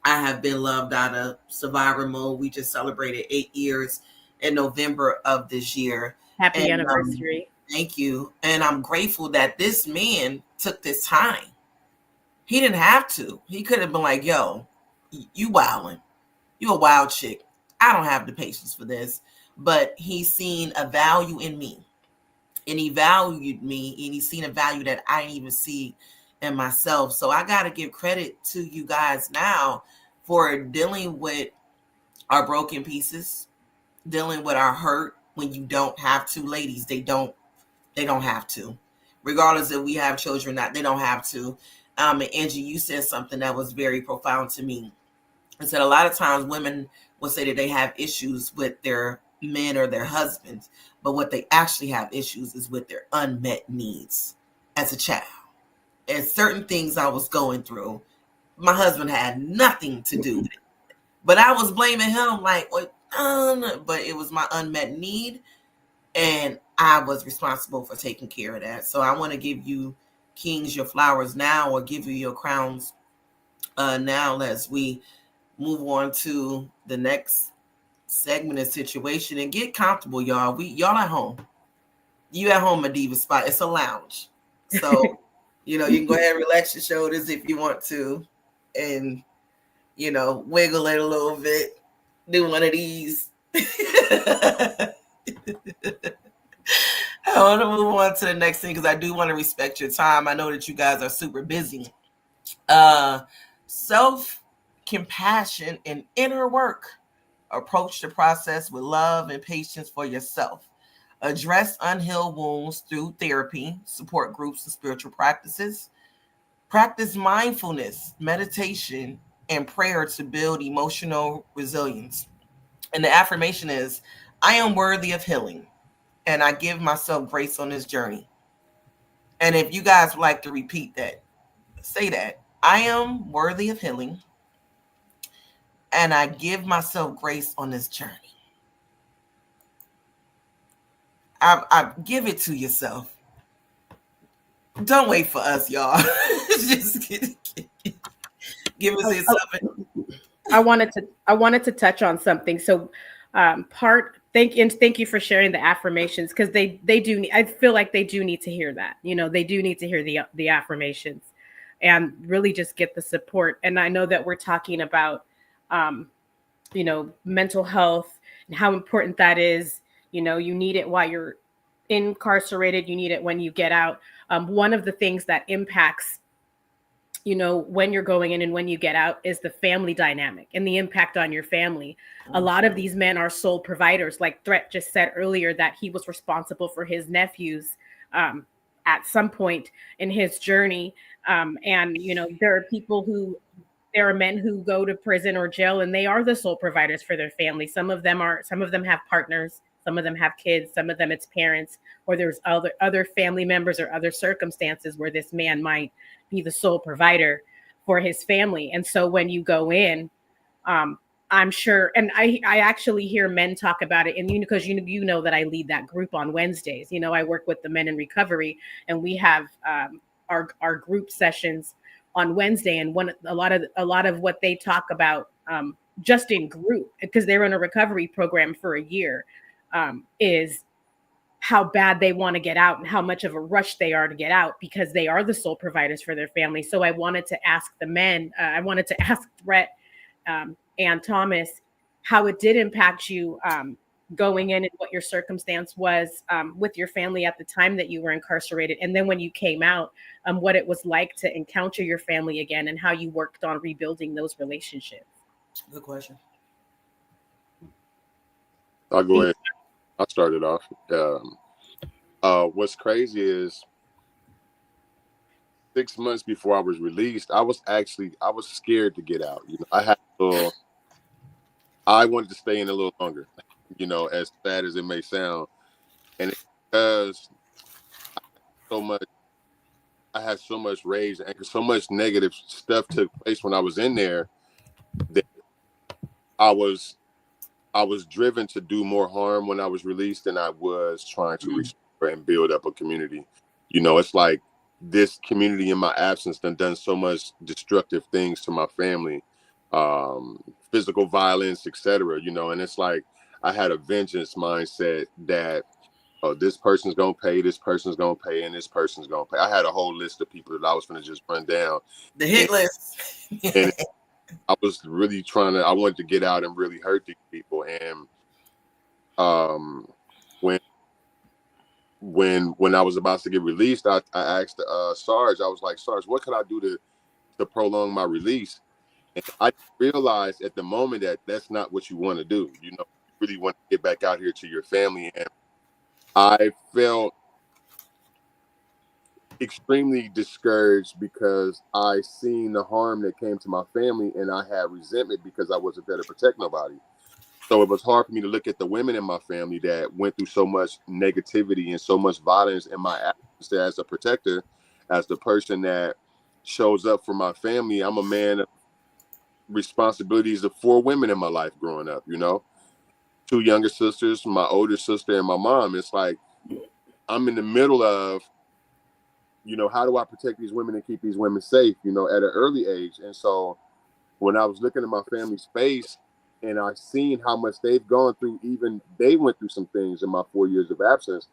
I have been loved out of survivor mode. We just celebrated 8 years in November of this year. Happy anniversary. Thank you. And I'm grateful that this man took this time. He didn't have to. He could have been like, yo, you wildin'. You a wild chick. I don't have the patience for this. But he's seen a value in me. And he valued me. And he's seen a value that I didn't even see in myself. So I got to give credit to you guys now for dealing with our broken pieces, dealing with our hurt when you don't have to. Ladies, they don't have to. Regardless if we have children or not, they don't have to. And Angie, you said something that was very profound to me. I said a lot of times women will say that they have issues with their men or their husbands, but what they actually have issues is with their unmet needs as a child. And certain things I was going through, my husband had nothing to do with it. But I was blaming him like, but it was my unmet need, and I was responsible for taking care of that. So I want to give you kings your flowers now, or give you your crowns now, as we move on to the next segment and situation. And get comfortable, y'all. Y'all at home. You at home, a Diva Spot. It's a lounge. So, you can go ahead and relax your shoulders if you want to, and, wiggle it a little bit. Do one of these. I want to move on to the next thing because I do want to respect your time. I know that you guys are super busy. Self-compassion and inner work. Approach the process with love and patience for yourself. Address unhealed wounds through therapy, support groups, and spiritual practices. Practice mindfulness, meditation, and prayer to build emotional resilience. And the affirmation is, I am worthy of healing, and I give myself grace on this journey. And if you guys would like to repeat that, say that. I am worthy of healing, and I give myself grace on this journey. I give it to yourself. Don't wait for us, y'all. Just give us something. I wanted to touch on something. So, thank you for sharing the affirmations, because they do. I feel like they do need to hear that. They do need to hear the affirmations, and really just get the support. And I know that we're talking about, mental health and how important that is. You need it while you're incarcerated. You need it when you get out. One of the things that impacts, when you're going in and when you get out, is the family dynamic and the impact on your family. A lot of these men are sole providers. Like Thrett just said earlier, that he was responsible for his nephews at some point in his journey. And, there are men who go to prison or jail, and they are the sole providers for their family. Some of them have partners. Some of them have kids. Some of them it's parents, or there's other family members or other circumstances where this man might be the sole provider for his family. And so when you go in, I'm sure, and I actually hear men talk about it, and because you know that I lead that group on Wednesdays. I work with the men in recovery, and we have our group sessions on Wednesday, and a lot of what they talk about, just in group, because they're in a recovery program for a year, is how bad they want to get out and how much of a rush they are to get out, because they are the sole providers for their family. So I wanted to ask the men, I wanted to ask Thrett and Thomas, how it did impact you going in, and what your circumstance was with your family at the time that you were incarcerated. And then when you came out, what it was like to encounter your family again, and how you worked on rebuilding those relationships. Good question. I'll go ahead. I started off. What's crazy is 6 months before I was released, I was scared to get out. I wanted to stay in a little longer, as sad as it may sound. And it's because I had so much rage and anger, so much negative stuff took place when I was in there, that I was driven to do more harm when I was released than I was trying to restore and build up a community. It's like this community in my absence done so much destructive things to my family, physical violence, etc. And it's like I had a vengeance mindset that, oh, this person's gonna pay, this person's gonna pay, and this person's gonna pay. I had a whole list of people that I was gonna just run down. The hit list. And I was really I wanted to get out and really hurt these people. And when I was about to get released, I asked Sarge, I was like, Sarge, what can I do to prolong my release? And I realized at the moment that that's not what you want to do. You really want to get back out here to your family. And I felt extremely discouraged because I seen the harm that came to my family, and I had resentment because I wasn't there to protect nobody. So it was hard for me to look at the women in my family that went through so much negativity and so much violence in my absence as a protector, as the person that shows up for my family. I'm a man of responsibilities of 4 women in my life growing up, 2 younger sisters, my older sister, and my mom. It's like I'm in the middle of how do I protect these women and keep these women safe, at an early age? And so when I was looking at my family's face and I seen how much they've gone through, even they went through some things in my 4 years of absence.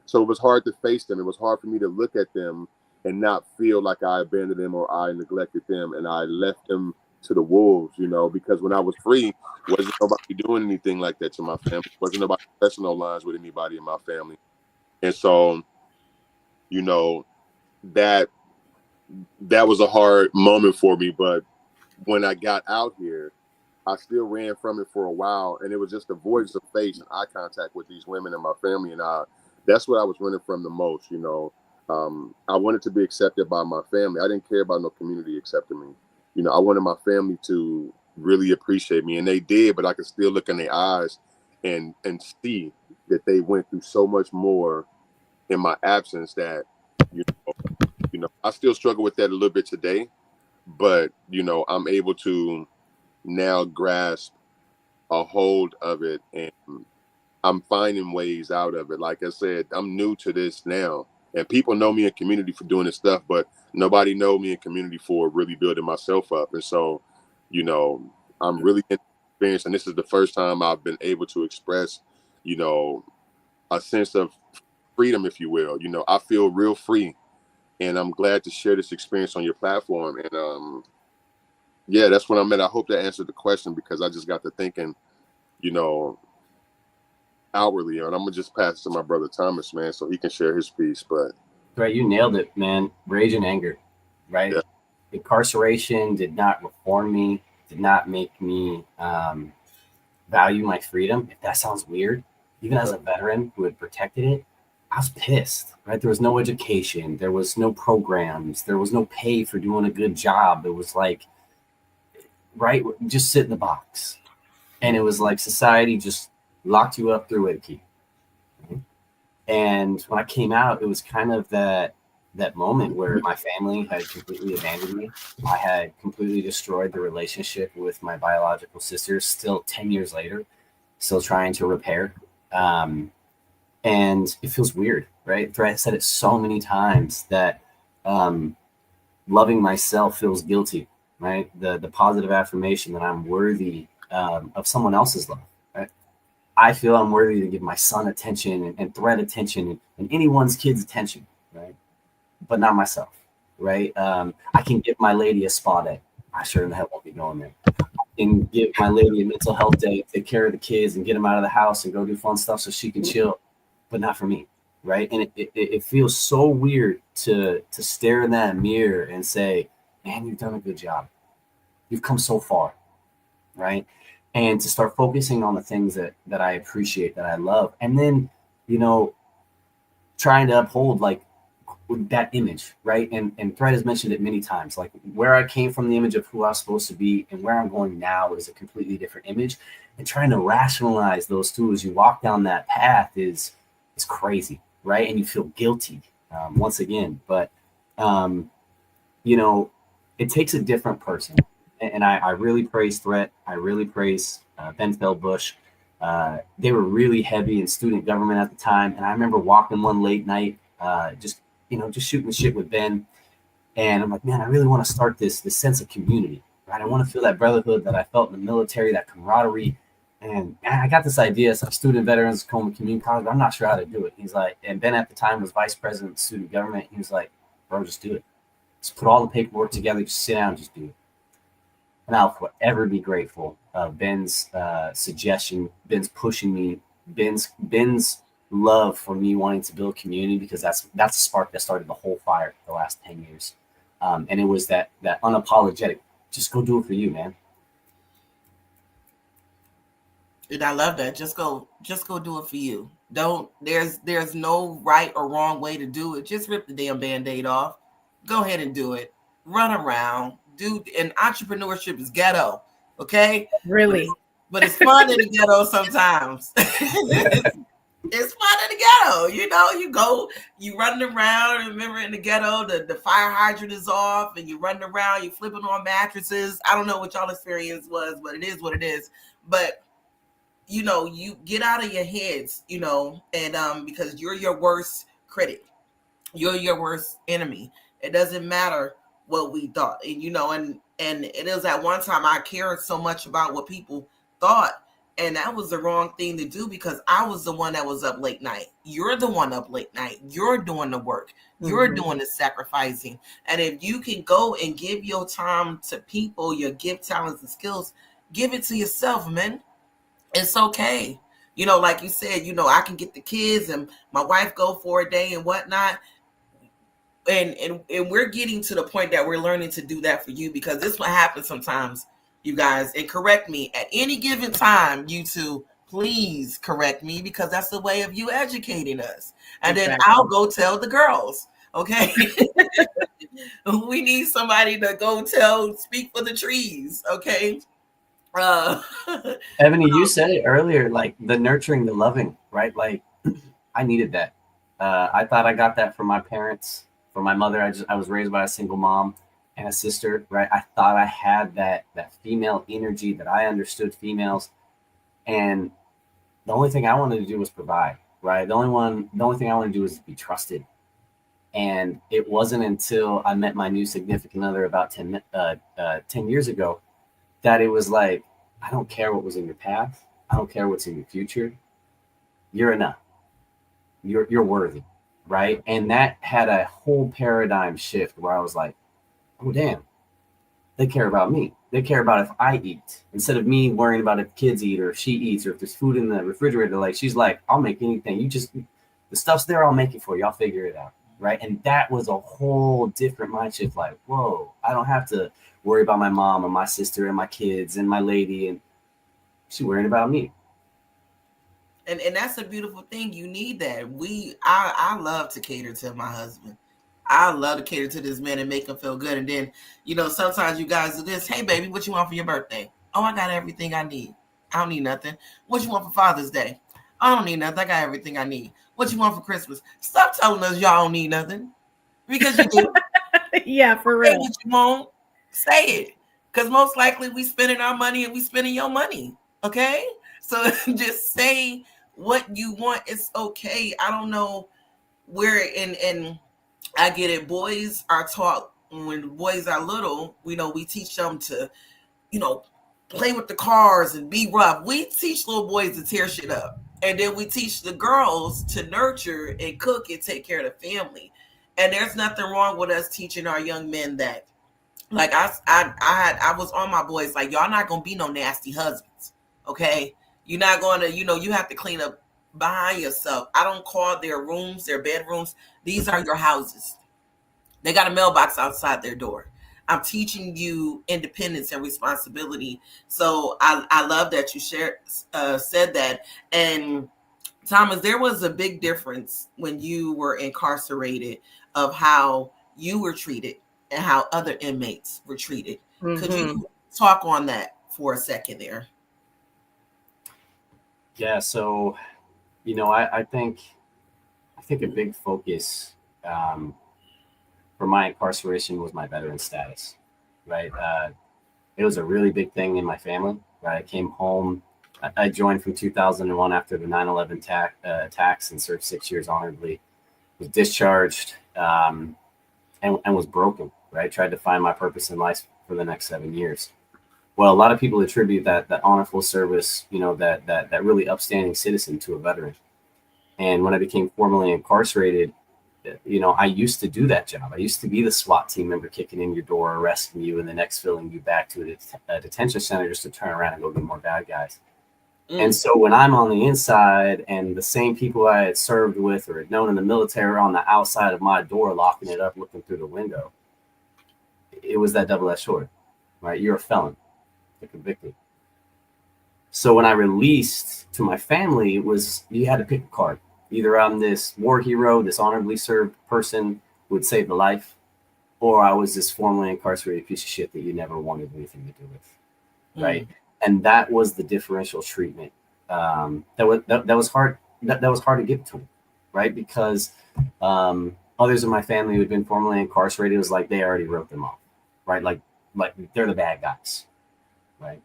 So it was hard to face them. It was hard for me to look at them and not feel like I abandoned them or I neglected them and I left them to the wolves, because when I was free, wasn't nobody doing anything like that to my family. Wasn't nobody pressing no lines with anybody in my family. And so, that was a hard moment for me. But when I got out here, I still ran from it for a while, and it was just avoidance of face and eye contact with these women in my family, and that's what I was running from the most. I wanted to be accepted by my family. I didn't care about no community accepting me. I wanted my family to really appreciate me, and they did. But I could still look in their eyes and see that they went through so much more in my absence. That I still struggle with that a little bit today, but I'm able to now grasp a hold of it, and I'm finding ways out of it. Like I said, I'm new to this now, and people know me in community for doing this stuff, but nobody know me in community for really building myself up. And so, I'm really experienced, and this is the first time I've been able to express, a sense of freedom, if you will. I feel real free, and I'm glad to share this experience on your platform. And yeah, that's what I'm at. I hope that answered the question, because I just got to thinking, outwardly, and I'm gonna just pass it to my brother Thomas, man, so he can share his piece. But Right, you nailed it, man. Rage and anger, right? Yeah. Incarceration did not reform me, did not make me value my freedom. If that sounds weird, even as a veteran who had protected it, I was pissed, right? There was no education, there was no programs, there was no pay for doing a good job. It was like, right, just sit in the box. And it was like society just locked you up through a key. And when I came out, it was kind of that moment where my family had completely abandoned me. I had completely destroyed the relationship with my biological sisters, still 10 years later, still trying to repair. And it feels weird, right? Thrett said it so many times that loving myself feels guilty, right? The positive affirmation that I'm worthy of someone else's love. I feel I'm worthy to give my son attention and Thrett attention and anyone's kid's attention, right? But not myself, right? I can give my lady a spa day. I sure in the hell won't be going there. I can give my lady a mental health day, take care of the kids and get them out of the house and go do fun stuff so she can chill, but not for me, right? And it feels so weird to stare in that mirror and say, man, you've done a good job. You've come so far, right? And to start focusing on the things that I appreciate, that I love. And then, trying to uphold like that image, right? And Thrett has mentioned it many times, like where I came from, the image of who I was supposed to be, and where I'm going now is a completely different image. And trying to rationalize those two as you walk down that path is crazy, right? And you feel guilty once again. But, it takes a different person. And I really praise Thrett. I really praise Ben Feldbush. They were really heavy in student government at the time. And I remember walking one late night, just shooting the shit with Ben. And I'm like, man, I really want to start this sense of community, right? I want to feel that brotherhood that I felt in the military, that camaraderie. And man, I got this idea. Some student veterans, Coleman Community College. I'm not sure how to do it. He's like, and Ben at the time was vice president of student government. He was like, bro, just do it. Just put all the paperwork together. Just sit down and just do it. And I'll forever be grateful of Ben's suggestion, Ben's pushing me, Ben's love for me wanting to build community, because that's the spark that started the whole fire the last 10 years. And it was that unapologetic, just go do it for you, man. And I love that. Just go do it for you. There's no right or wrong way to do it. Just rip the damn Band-Aid off. Go ahead and do it. Run around. Dude, and entrepreneurship is ghetto, okay? Really? But it's fun in the ghetto sometimes. It's fun in the ghetto. You running around. Remember in the ghetto, the fire hydrant is off, and you running around, you flipping on mattresses. I don't know what y'all experience was, but it is what it is. But you get out of your heads, and because you're your worst critic. You're your worst enemy. It doesn't matter what we thought. And and it is at one time I cared so much about what people thought. And that was the wrong thing to do because I was the one that was up late night. You're the one up late night. You're doing the work. You're doing the sacrificing. And if you can go and give your time to people, your gift, talents, and skills, give it to yourself, man. It's okay. Like you said, I can get the kids and my wife go for a day and whatnot. And we're getting to the point that we're learning to do that for you, because this is what happens sometimes, you guys. And correct me at any given time, you two, please correct me, because that's the way of you educating us. And then I'll go tell the girls, okay? We need somebody to speak for the trees, okay? Ebony, you said it earlier, like the nurturing, the loving, right? Like I needed that. I thought I got that from my parents, from my mother. I was raised by a single mom and a sister, right? I thought I had that female energy, that I understood females, and the only thing I wanted to do was provide, right? The only thing I wanted to do was be trusted. And it wasn't until I met my new significant other about 10 years ago that it was like, I don't care what was in your path. I don't care what's in your future. You're enough. You're worthy, right? And that had a whole paradigm shift where I was like, oh, damn, they care about me. They care about if I eat, instead of me worrying about if kids eat or if she eats or if there's food in the refrigerator. Like, she's like, I'll make anything. The stuff's there. I'll make it for you. I'll figure it out. Right. And that was a whole different mind shift. Like, whoa, I don't have to worry about my mom or my sister and my kids and my lady. And she's worrying about me. And that's a beautiful thing. You need that. I love to cater to my husband. I love to cater to this man and make him feel good. And then, sometimes you guys do this. Hey, baby, what you want for your birthday? Oh, I got everything I need. I don't need nothing. What you want for Father's Day? I don't need nothing. I got everything I need. What you want for Christmas? Stop telling us y'all don't need nothing, because you do. Yeah, for real. Say what you want. Say it. Because most likely we spending our money and we spending your money. Okay? So just say what you want. It's okay. I don't know where, and I get it. Boys are taught, when boys are little, we teach them to, play with the cars and be rough. We teach little boys to tear shit up. And then we teach the girls to nurture and cook and take care of the family. And there's nothing wrong with us teaching our young men that. Like I was on my boys, like, y'all not gonna be no nasty husbands, okay? You're not gonna, you have to clean up behind yourself. I don't call their rooms, their bedrooms. These are your houses. They got a mailbox outside their door. I'm teaching you independence and responsibility. So I love that you said that. And Thomas, there was a big difference when you were incarcerated of how you were treated and how other inmates were treated. Mm-hmm. Could you talk on that for a second there? Yeah. So, I think a big focus for my incarceration was my veteran status, right? It was a really big thing in my family, right? I came home, I joined from 2001 after the 9/11 attacks and served 6 years honorably, was discharged, and was broken, right? Tried to find my purpose in life for the next 7 years. Well, a lot of people attribute that honorable service, that really upstanding citizen to a veteran. And when I became formally incarcerated, I used to do that job. I used to be the SWAT team member kicking in your door, arresting you, and the next filling you back to a detention center just to turn around and go get more bad guys. And so when I'm on the inside and the same people I had served with or had known in the military are on the outside of my door, locking it up, looking through the window, it was that double-edged sword, right? You're a felon. You're convicted. So when I released to my family, it was, you had to pick a card. Either I'm this war hero, this honorably served person who would save the life, or I was this formerly incarcerated piece of shit that you never wanted anything to do with, right? And that was the differential treatment. That was hard. That was hard to give to me, right? Because others in my family who had been formerly incarcerated, it was like they already wrote them off, right? Like they're the bad guys, right?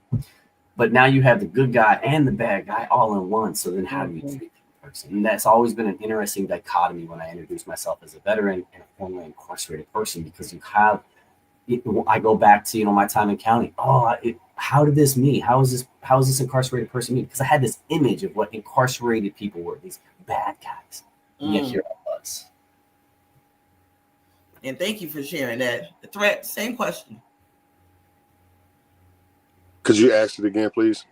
But now you have the good guy and the bad guy all in one. So then how do you treat them, person. And that's always been an interesting dichotomy when I introduce myself as a veteran and a formerly incarcerated person, because you have, I go back to, my time in county. How did this me? How is this incarcerated person me? Because I had this image of what incarcerated people were, these bad guys. And yet here I was. And thank you for sharing that. Thrett, same question. Could you ask it again, please?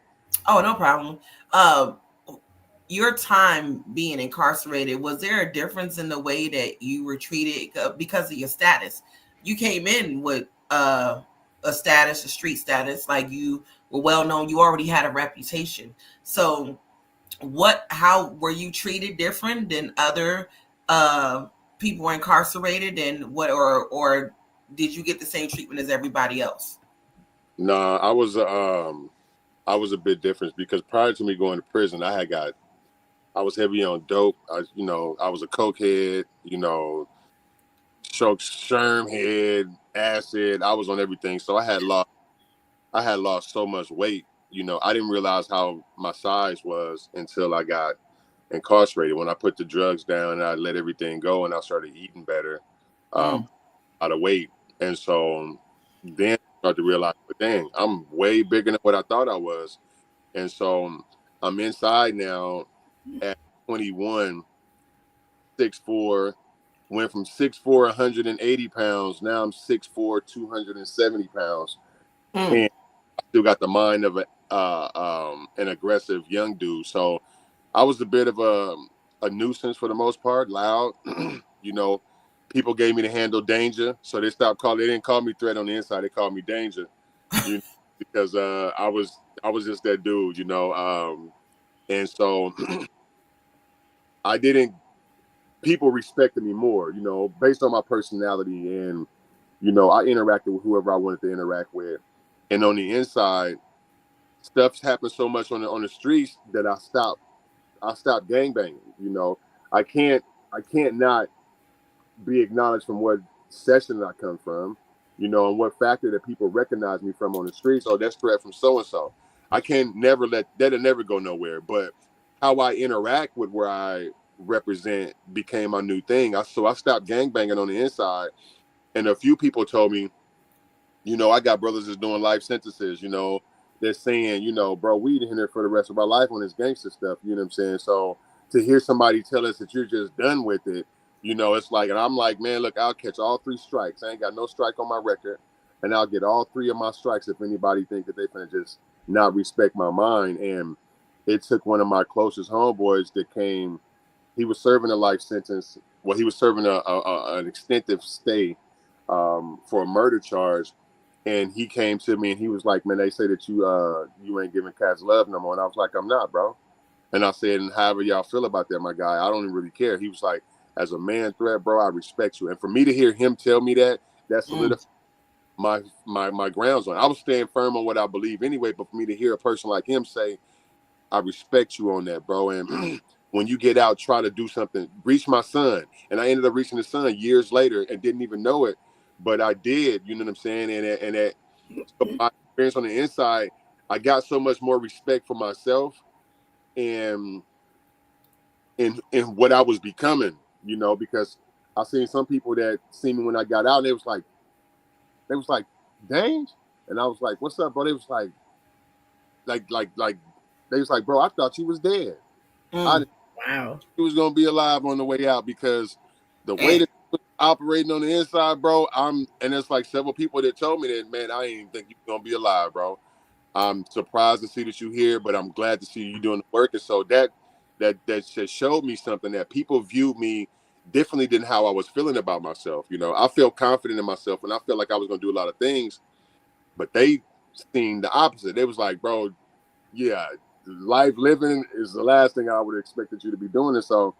Oh, no problem. Your time being incarcerated, was there a difference in the way that you were treated because of your status? You came in with a street status, like you were well known. You already had a reputation. So how were you treated different than other people incarcerated, and or did you get the same treatment as everybody else? No, I was a bit different, because prior to me going to prison, I was heavy on dope. I was a cokehead, sherm head, acid. I was on everything. So I had lost so much weight. I didn't realize how my size was until I got incarcerated. When I put the drugs down and I let everything go and I started eating better, out of weight. And so then I started to realize, but dang, I'm way bigger than what I thought I was. And so I'm inside now at 21, 6'4", went from 6'4", 180 pounds. Now I'm 6'4", 270 pounds. And I still got the mind of an aggressive young dude. So I was a bit of a nuisance for the most part, loud. People gave me the handle Danger. So they didn't call me Threat on the inside. They called me Danger, because I was just that dude, and so people respected me more, based on my personality. And, I interacted with whoever I wanted to interact with. And on the inside, stuff's happened so much on the streets that I stopped gangbanging. I can't not be acknowledged from what session I come from, and what factor that people recognize me from on the streets. Oh, that's Threat from so-and-so. I can never that'll never go nowhere. But how I interact with where I represent became my new thing. So I stopped gangbanging on the inside. And a few people told me, I got brothers that's doing life sentences, they're saying, bro, we in here for the rest of our life on this gangster stuff. You know what I'm saying? So to hear somebody tell us that you're just done with it, it's like, and I'm like, man, look, I'll catch all 3 strikes. I ain't got no strike on my record, and I'll get all 3 of my strikes if anybody think that they finna just not respect my mind. And it took one of my closest homeboys that came. He was serving a life sentence. Well, he was serving an extensive stay for a murder charge. And he came to me and he was like, man, they say that you ain't giving cats love no more. And I was like, I'm not, bro. And I said, and however y'all feel about that, my guy, I don't even really care. He was like, as a man, Threat, bro, I respect you. And for me to hear him tell me that solidified my grounds on. I was staying firm on what I believe anyway, but for me to hear a person like him say, I respect you on that, bro. And when you get out, try to do something, reach my son. And I ended up reaching his son years later and didn't even know it. But I did, you know what I'm saying? And so my experience on the inside, I got so much more respect for myself and what I was becoming, because I seen some people that see me when I got out, and they was like, dang. And I was like, what's up, bro? They was like, they was like, bro, I thought you was dead. Wow. He was gonna be alive on the way out, because the way that he was operating on the inside, bro, and it's like several people that told me that, man, I didn't think you were gonna be alive, bro. I'm surprised to see that you're here, but I'm glad to see you doing the work. And so that just showed me something, that people viewed me differently than how I was feeling about myself. I felt confident in myself and I felt like I was going to do a lot of things, but they seen the opposite. They was like, bro, yeah, life living is the last thing I would have expected you to be doing. And so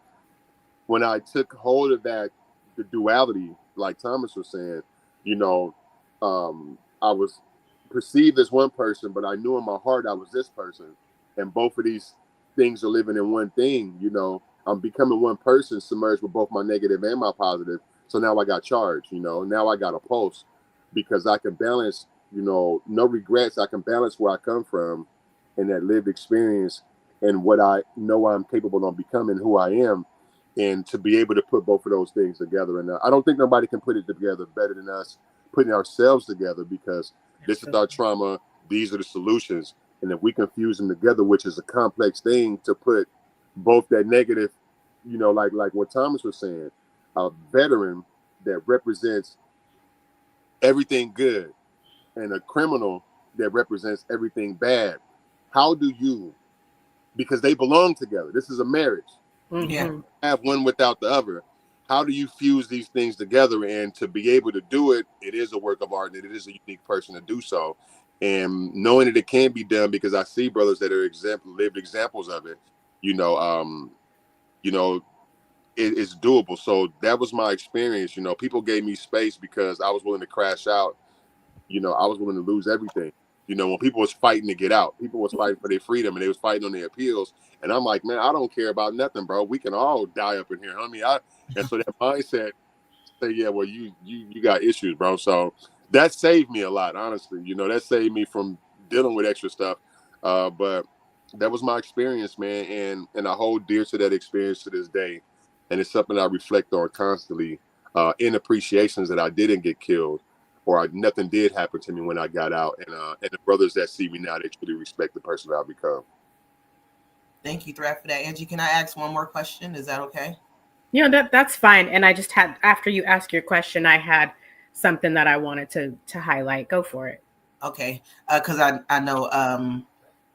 when I took hold of that, the duality, like Thomas was saying, I was perceived as one person, but I knew in my heart I was this person. And both of these things are living in one thing. I'm becoming one person, submerged with both my negative and my positive. So now I got charged, now I got a pulse, because I can balance, no regrets. I can balance where I come from and that lived experience and what I know I'm capable of becoming, who I am, and to be able to put both of those things together. And I don't think nobody can put it together better than us putting ourselves together, because this is our trauma. These are the solutions. And if we can fuse them together, which is a complex thing to put both that negative, like what Thomas was saying, a veteran that represents everything good and a criminal that represents everything bad. How do you, because they belong together. This is a marriage. Mm-hmm. Yeah. Have one without the other. How do you fuse these things together? And to be able to do it, it is a work of art, and it is a unique person to do so. And knowing that it can be done, because I see brothers that are lived examples of it, it's doable. So that was my experience. People gave me space because I was willing to crash out. I was willing to lose everything. When people was fighting to get out, people was fighting for their freedom, and they was fighting on their appeals. And I'm like, man, I don't care about nothing, bro. We can all die up in here, homie. And so that mindset say, yeah, well, you got issues, bro. So that saved me a lot, honestly. That saved me from dealing with extra stuff. But that was my experience, man. And I hold dear to that experience to this day. And it's something I reflect on constantly, in appreciations that I didn't get killed, or nothing did happen to me when I got out. And the brothers that see me now, they truly respect the person that I've become. Thank you, Thrett, for that. Angie, can I ask one more question? Is that okay? That's fine. And I just had, after you ask your question, I had something that I wanted to highlight. Go for it. Okay. Because I know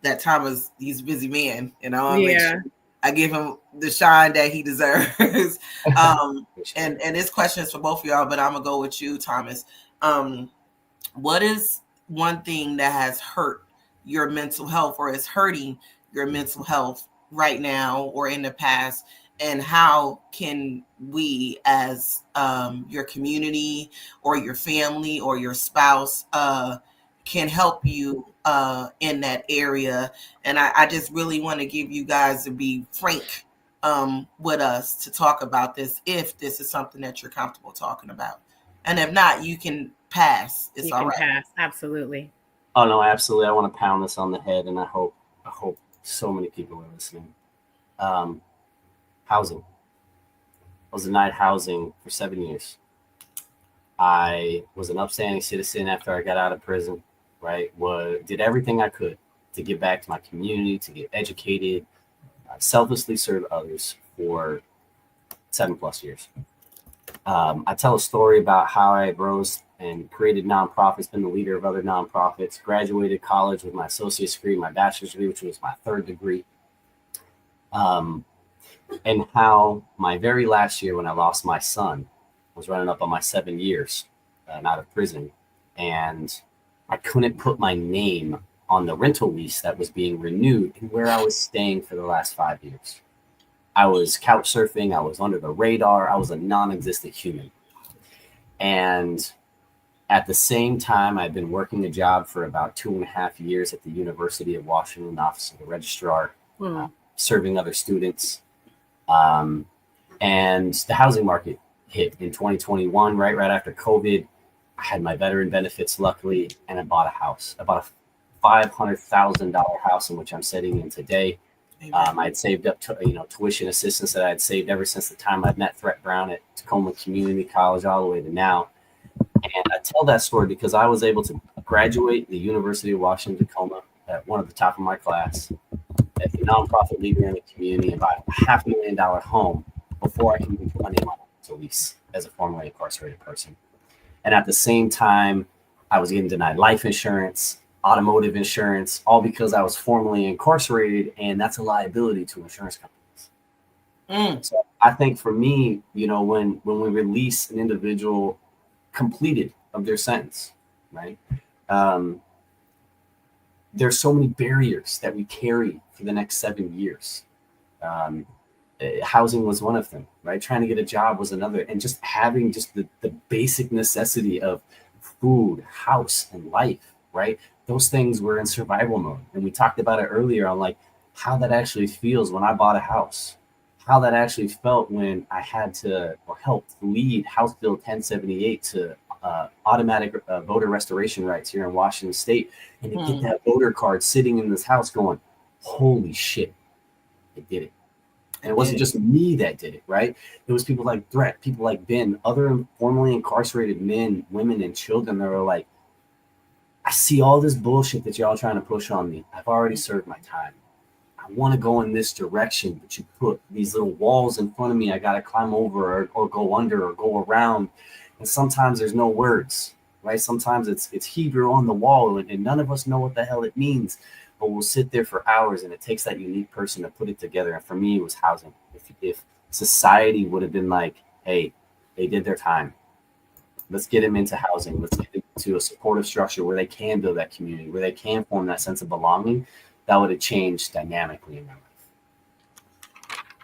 that Thomas, he's a busy man, I make sure I give him the shine that he deserves. And this question is for both of y'all, but I'm gonna go with you, Thomas. What is one thing that has hurt your mental health, or is hurting your mental health right now or in the past? And how can we, as your community or your family or your spouse, can help you in that area? And I just really want to give you guys to be frank with us to talk about this, if this is something that you're comfortable talking about. And if not, you can pass. It's all right. Pass. Absolutely. Oh no, absolutely. I want to pound this on the head, and I hope so many people are listening. Housing. I was denied housing for 7 years. I was an upstanding citizen after I got out of prison, right? Did everything I could to give back to my community, to get educated, selflessly serve others for 7+ years. I tell a story about how I rose and created nonprofits, been the leader of other nonprofits, graduated college with my associate's degree, my bachelor's degree, which was my third degree. And how my very last year, when I lost my son, I was running up on my 7 years out of prison, and I couldn't put my name on the rental lease that was being renewed and where I was staying for the last 5 years. I was couch surfing. I was under the radar. I was a non-existent human. And at the same time, I'd been working a job for about 2.5 years at the University of Washington, Office of the Registrar, serving other students. And the housing market hit in 2021, right after COVID. I had my veteran benefits, luckily, and I bought a house. I bought a $500,000 house in which I'm sitting in today. I had saved up tuition assistance that I had saved ever since the time I met Thrett Brown at Tacoma Community College all the way to now. And I tell that story because I was able to graduate the University of Washington, Tacoma at one of the top of my class, as a nonprofit leader in the community, and buy a $500,000 home before I can even put my name on the lease as a formerly incarcerated person. And at the same time, I was getting denied life insurance, automotive insurance, all because I was formerly incarcerated, and that's a liability to insurance companies. So I think for me, when we release an individual completed of their sentence, right? There's so many barriers that we carry for the next 7 years. Housing was one of them, right? Trying to get a job was another, and just having just the basic necessity of food, house, and life, right? Those things were in survival mode. And we talked about it earlier on how that actually feels when I bought a house, how that actually felt when I had to, or helped lead House Bill 1078 to automatic voter restoration rights here in Washington State, and to get that voter card sitting in this house going, holy shit, I did it. And it wasn't just me that did it, right? It was people like Thrett, people like Ben, other formerly incarcerated men, women, and children that were like, I see all this bullshit that y'all trying to push on me. I've already served my time. I want to go in this direction, but you put these little walls in front of me. I got to climb over or go under or go around. And sometimes there's no words, right? Sometimes it's Hebrew on the wall, and none of us know what the hell it means. But we'll sit there for hours, and it takes that unique person to put it together. And for me, it was housing. If society would have been like, hey, they did their time. Let's get them into housing. Let's get them into a supportive structure where they can build that community, where they can form that sense of belonging. That would have changed dynamically in my life.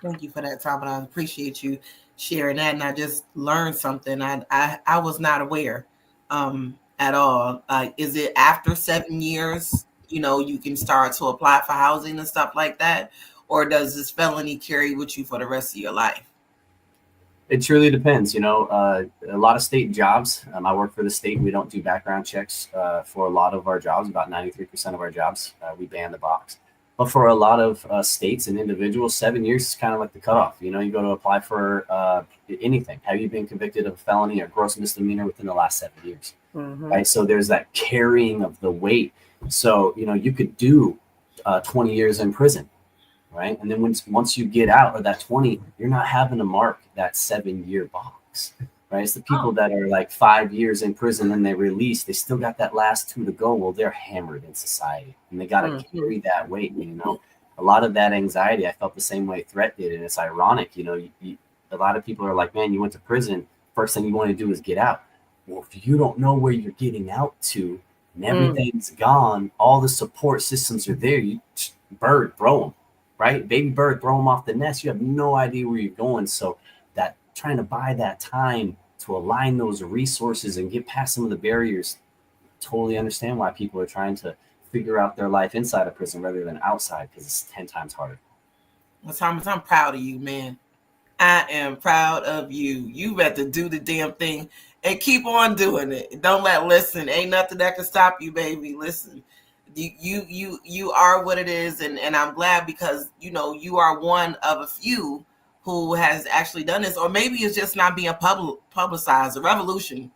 Thank you for that, Tom. I appreciate you sharing that. And I just learned something I was not aware at all. Like, is it after 7 years, you can start to apply for housing and stuff like that? Or does this felony carry with you for the rest of your life? It truly depends. A lot of state jobs. I work for the state. We don't do background checks for a lot of our jobs. About 93% of our jobs, we ban the box. But for a lot of states and individuals, 7 years is kind of like the cutoff. You go to apply for anything. Have you been convicted of a felony or gross misdemeanor within the last 7 years? Mm-hmm. Right. So there's that carrying of the weight. So, you could do 20 years in prison. Right. And then once you get out of that 20, you're not having to mark that 7-year box. Right. It's the people that are like 5 years in prison and they release, they still got that last 2 to go. Well, they're hammered in society and they got to carry that weight. A lot of that anxiety, I felt the same way Thrett did. And it's ironic, a lot of people are like, man, you went to prison. First thing you want to do is get out. Well, if you don't know where you're getting out to and everything's gone, all the support systems are there. You throw them. Right? Baby bird, throw them off the nest. You have no idea where you're going. So that trying to buy that time to align those resources and get past some of the barriers, totally understand why people are trying to figure out their life inside of prison rather than outside, because it's 10 times harder. Well, Thomas, I'm proud of you, man. I am proud of you. You better do the damn thing and keep on doing it. Don't ain't nothing that can stop you, baby. Listen. You are what it is, and I'm glad because you are one of a few who has actually done this, or maybe it's just not being publicized. The revolution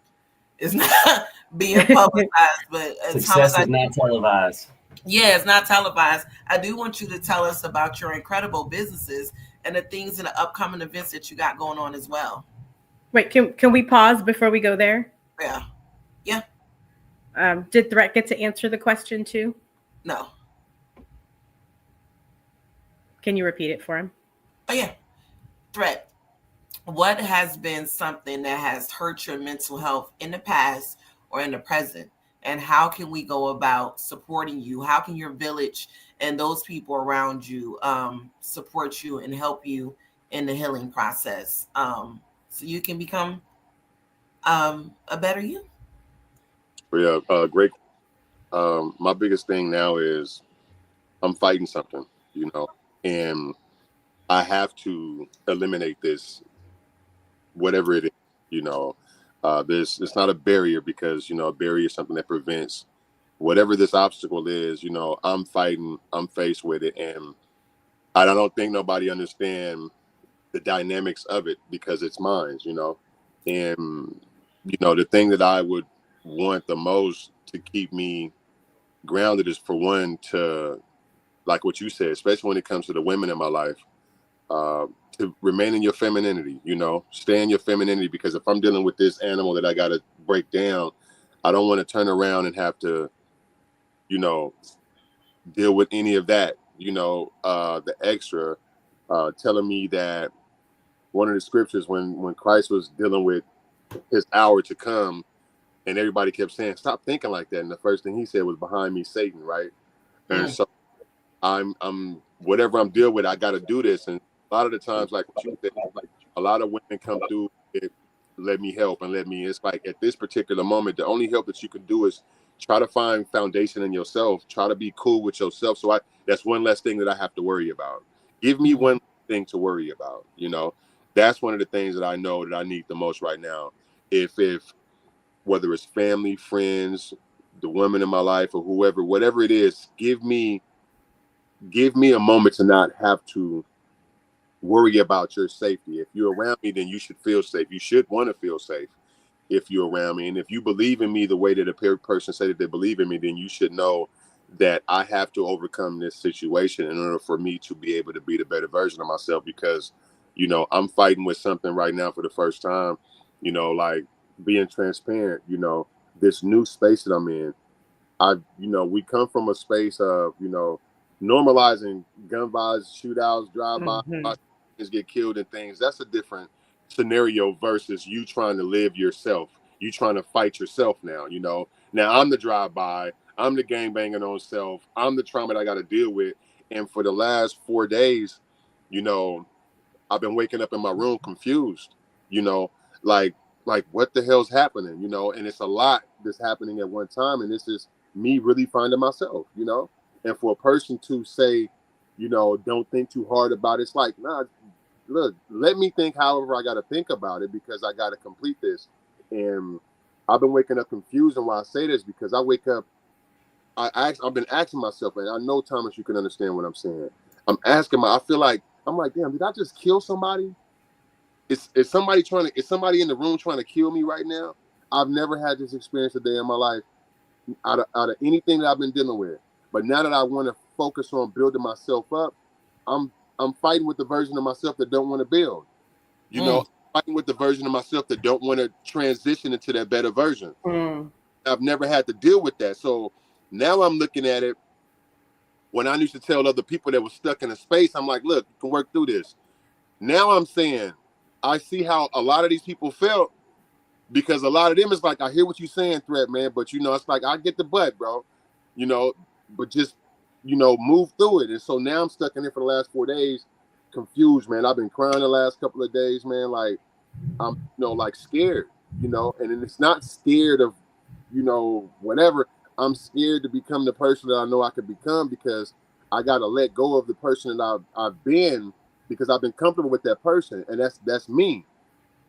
is not being publicized, but success is not televised. Yeah, it's not televised. I do want you to tell us about your incredible businesses and the things and the upcoming events that you got going on as well. Wait, can we pause before we go there? Yeah. Did Thrett get to answer the question too? No. Can you repeat it for him? Oh, yeah. Thrett, what has been something that has hurt your mental health in the past or in the present? And how can we go about supporting you? How can your village and those people around you support you and help you in the healing process so you can become a better you? Yeah, great. My biggest thing now is I'm fighting something, and I have to eliminate this, whatever it is. It's not a barrier because, a barrier is something that prevents whatever this obstacle is. I'm fighting, I'm faced with it. And I don't think nobody understands the dynamics of it because it's mine, and, the thing that I would want the most to keep me grounded is, for one, to, like what you said, especially when it comes to the women in my life, to remain in your femininity, stay in your femininity, because if I'm dealing with this animal that I got to break down, I don't want to turn around and have to, deal with any of that, the extra, telling me that one of the scriptures when Christ was dealing with his hour to come, and everybody kept saying, stop thinking like that. And the first thing he said was, behind me, Satan, right? And so I'm whatever I'm dealing with, I got to do this. And a lot of the times, like what you said, like a lot of women come through, let me help and it's like at this particular moment, the only help that you can do is try to find foundation in yourself, try to be cool with yourself. So that's one less thing that I have to worry about. Give me one thing to worry about, that's one of the things that I know that I need the most right now. If whether it's family, friends, the women in my life, or whoever, whatever it is, give me give me a moment to not have to worry about your safety. If you're around me, then you should feel safe. You should want to feel safe if you're around me. And if you believe in me the way that a person said that they believe in me, then you should know that I have to overcome this situation in order for me to be able to be the better version of myself. Because, you know, I'm fighting with something right now for the first time, you know, like being transparent, you know, this new space that I'm in. You know, we come from a space of, you know, normalizing gun violence, shootouts, drive-by, get killed and things. That's a different scenario versus you trying to live yourself. You trying to fight yourself now, you know. Now I'm the drive-by, I'm the gang banging on self, I'm the trauma that I got to deal with. And for the last 4 days, you know, I've been waking up in my room confused, you know, like what the hell's happening, you know. And it's a lot that's happening at one time, and this is me really finding myself, you know. And for a person to say, you know, don't think too hard about it, it's like, nah, look, let me think however I got to think about it, because I got to complete this. And I've been waking up confused. And why I say this, because I wake up, I've been asking myself, and I know, Thomas, you can understand what I'm saying. I feel like, I'm like, damn, did I just kill somebody? Is somebody in the room trying to kill me right now? I've never had this experience a day in my life out of anything that I've been dealing with. But now that I want to focus on building myself up, I'm fighting with the version of myself that don't want to build. You know, fighting with the version of myself that don't want to transition into that better version. I've never had to deal with that. So now I'm looking at it. When I used to tell other people that were stuck in a space, I'm like, look, you can work through this. Now I'm saying, I see how a lot of these people felt, because a lot of them is like, I hear what you're saying, Thrett, man, but, you know, it's like, I get the butt, bro, you know, but just, you know, move through it. And so now I'm stuck in it for the last 4 days, confused, man. I've been crying the last couple of days, man. Like, I'm, you know, like scared, you know, and it's not scared of, you know, whatever. I'm scared to become the person that I know I could become, because I got to let go of the person that I've been, because I've been comfortable with that person, and that's me.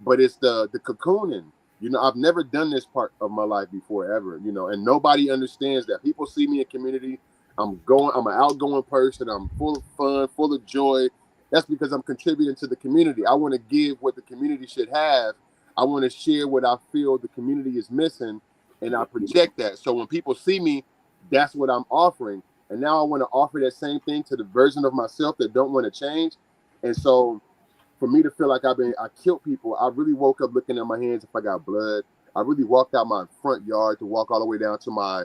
But it's the cocooning. You know, I've never done this part of my life before ever, you know, and nobody understands that. People see me in community. I'm an outgoing person. I'm full of fun, full of joy. That's because I'm contributing to the community. I want to give what the community should have. I want to share what I feel the community is missing, and I project that. So when people see me, that's what I'm offering. And now I want to offer that same thing to the version of myself that don't want to change. And so for me to feel like I killed people, I really woke up looking at my hands if I got blood. I really walked out my front yard to walk all the way down to my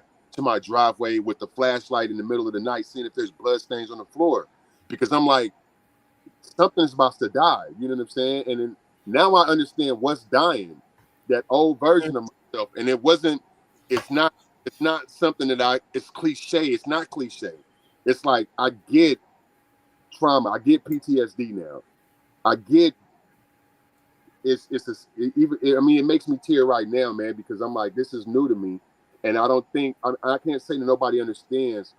driveway with the flashlight in the middle of the night, seeing if there's blood stains on the floor, because I'm like, something's about to die. You know what I'm saying? And then now I understand what's dying, that old version of myself. And it's not something that it's cliche. It's not cliche. It's like, I get trauma. I get PTSD now. I get it makes me tear right now, man, because I'm like, this is new to me, and I can't say that nobody understands.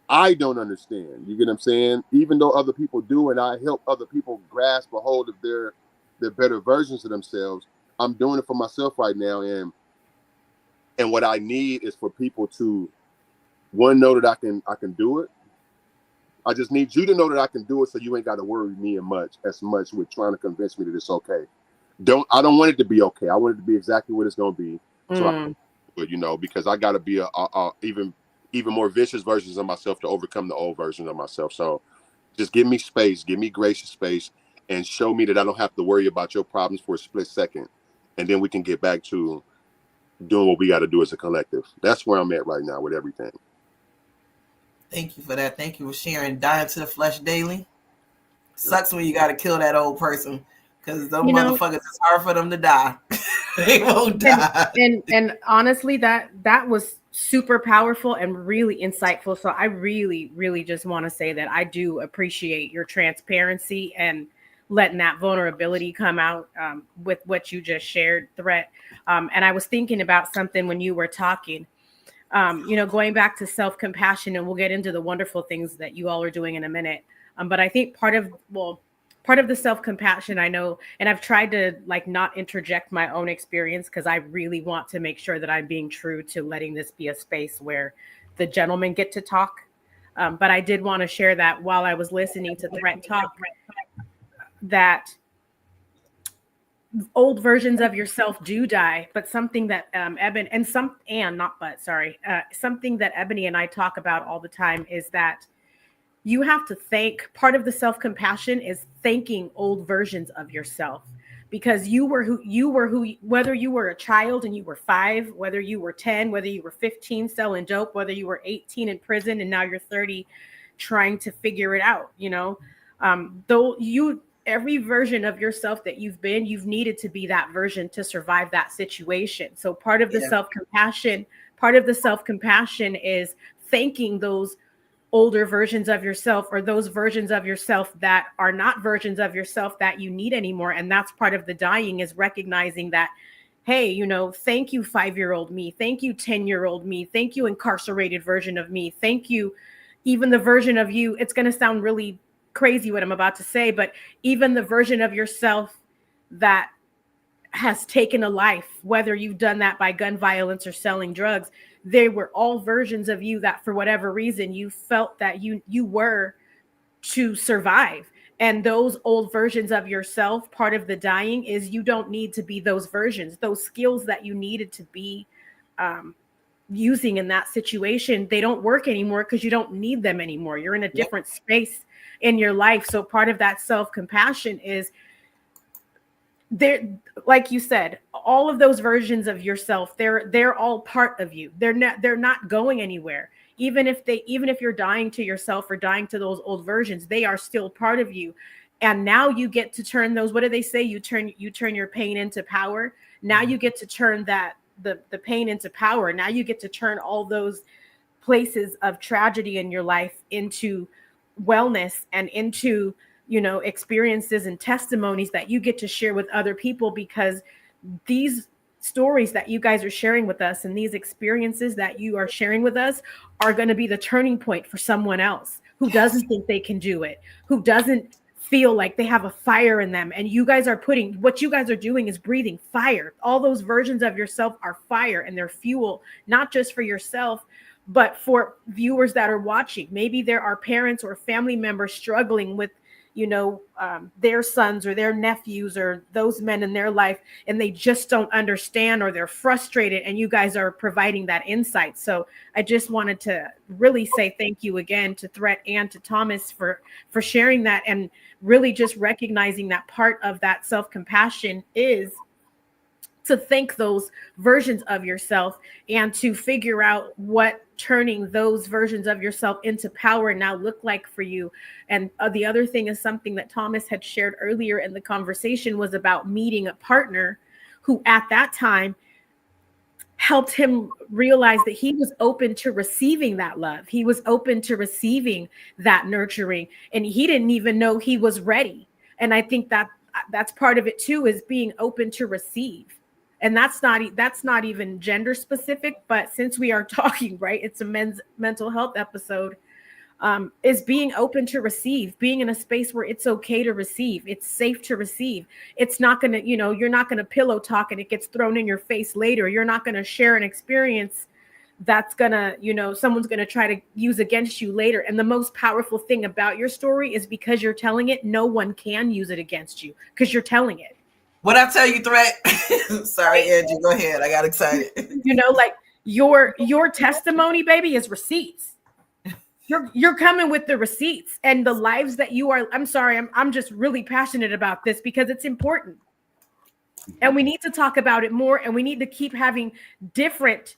I don't understand. You get what I'm saying? Even though other people do, and I help other people grasp a hold of their better versions of themselves, I'm doing it for myself right now, and what I need is for people to, one, know that I can do it. I just need you to know that I can do it, so you ain't got to worry me as much with trying to convince me that it's okay. I don't want it to be okay. I want it to be exactly what it's going to be. So you know, because I got to be a even more vicious versions of myself to overcome the old version of myself. So just give me space, give me gracious space, and show me that I don't have to worry about your problems for a split second. And then we can get back to doing what we got to do as a collective. That's where I'm at right now with everything. Thank you for that. Thank you for sharing. Dying to the flesh daily. Sucks when you got to kill that old person, because those motherfuckers, it's hard for them to die. They won't die. And honestly, that was super powerful and really insightful. So I really, really just want to say that I do appreciate your transparency and letting that vulnerability come out with what you just shared, Thrett. And I was thinking about something when you were talking. Going back to self-compassion, and we'll get into the wonderful things that you all are doing in a minute. But I think part of the self-compassion, I know, and I've tried to not interject my own experience, because I really want to make sure that I'm being true to letting this be a space where the gentlemen get to talk. But I did want to share that while I was listening to Thrett talk, that old versions of yourself do die, but something that something that Ebony and I talk about all the time is that you have to thank, part of the self-compassion is thanking old versions of yourself, because whether you were a child and you were 5, whether you were 10, whether you were 15 selling dope, whether you were 18 in prison and now you're 30 trying to figure it out, every version of yourself that you've needed to be that version to survive that situation. So part of the self-compassion is thanking those older versions of yourself, or those versions of yourself that are not versions of yourself that you need anymore. And that's part of the dying, is recognizing that, hey, thank you 5-year-old me, thank you 10-year-old me, thank you incarcerated version of me, thank you even the version of you. It's going to sound really crazy what I'm about to say, but even the version of yourself that has taken a life, whether you've done that by gun violence or selling drugs, they were all versions of you that for whatever reason you felt that you were to survive. And those old versions of yourself, part of the dying is you don't need to be those versions. Those skills that you needed to be using in that situation, they don't work anymore because you don't need them anymore. You're in a different space in your life. So part of that self-compassion is there, like you said, all of those versions of yourself, they're all part of you. They're not going anywhere. Even if you're dying to yourself or dying to those old versions, they are still part of you. And now you get to turn those, what do they say? You turn your pain into power. Now you get to turn the pain into power. Now you get to turn all those places of tragedy in your life into wellness and into experiences and testimonies that you get to share with other people, because these stories that you guys are sharing with us and these experiences that you are sharing with us are going to be the turning point for someone else who doesn't think they can do it, who doesn't feel like they have a fire in them. And you guys are what you guys are doing is breathing fire. All those versions of yourself are fire, and they're fuel, not just for yourself, but for viewers that are watching. Maybe there are parents or family members struggling with their sons or their nephews or those men in their life, and they just don't understand, or they're frustrated, and you guys are providing that insight. So I just wanted to really say thank you again to Thrett and to Thomas for sharing that, and really just recognizing that part of that self-compassion is to thank those versions of yourself and to figure out what turning those versions of yourself into power now look like for you. And the other thing is something that Thomas had shared earlier in the conversation was about meeting a partner who at that time helped him realize that he was open to receiving that love. He was open to receiving that nurturing, and he didn't even know he was ready. And I think that that's part of it too, is being open to receive. And that's not even gender specific, but since we are talking, right, it's a men's mental health episode, is being open to receive, being in a space where it's okay to receive. It's safe to receive. It's not going to, you're not going to pillow talk and it gets thrown in your face later. You're not going to share an experience that's going to, someone's going to try to use against you later. And the most powerful thing about your story is because you're telling it, no one can use it against you because you're telling it. What I tell you, Thrett? Sorry, Angie, go ahead. I got excited. Like your testimony, baby, is receipts. You're coming with the receipts and the lives that you are. I'm sorry, I'm just really passionate about this because it's important. And we need to talk about it more, and we need to keep having different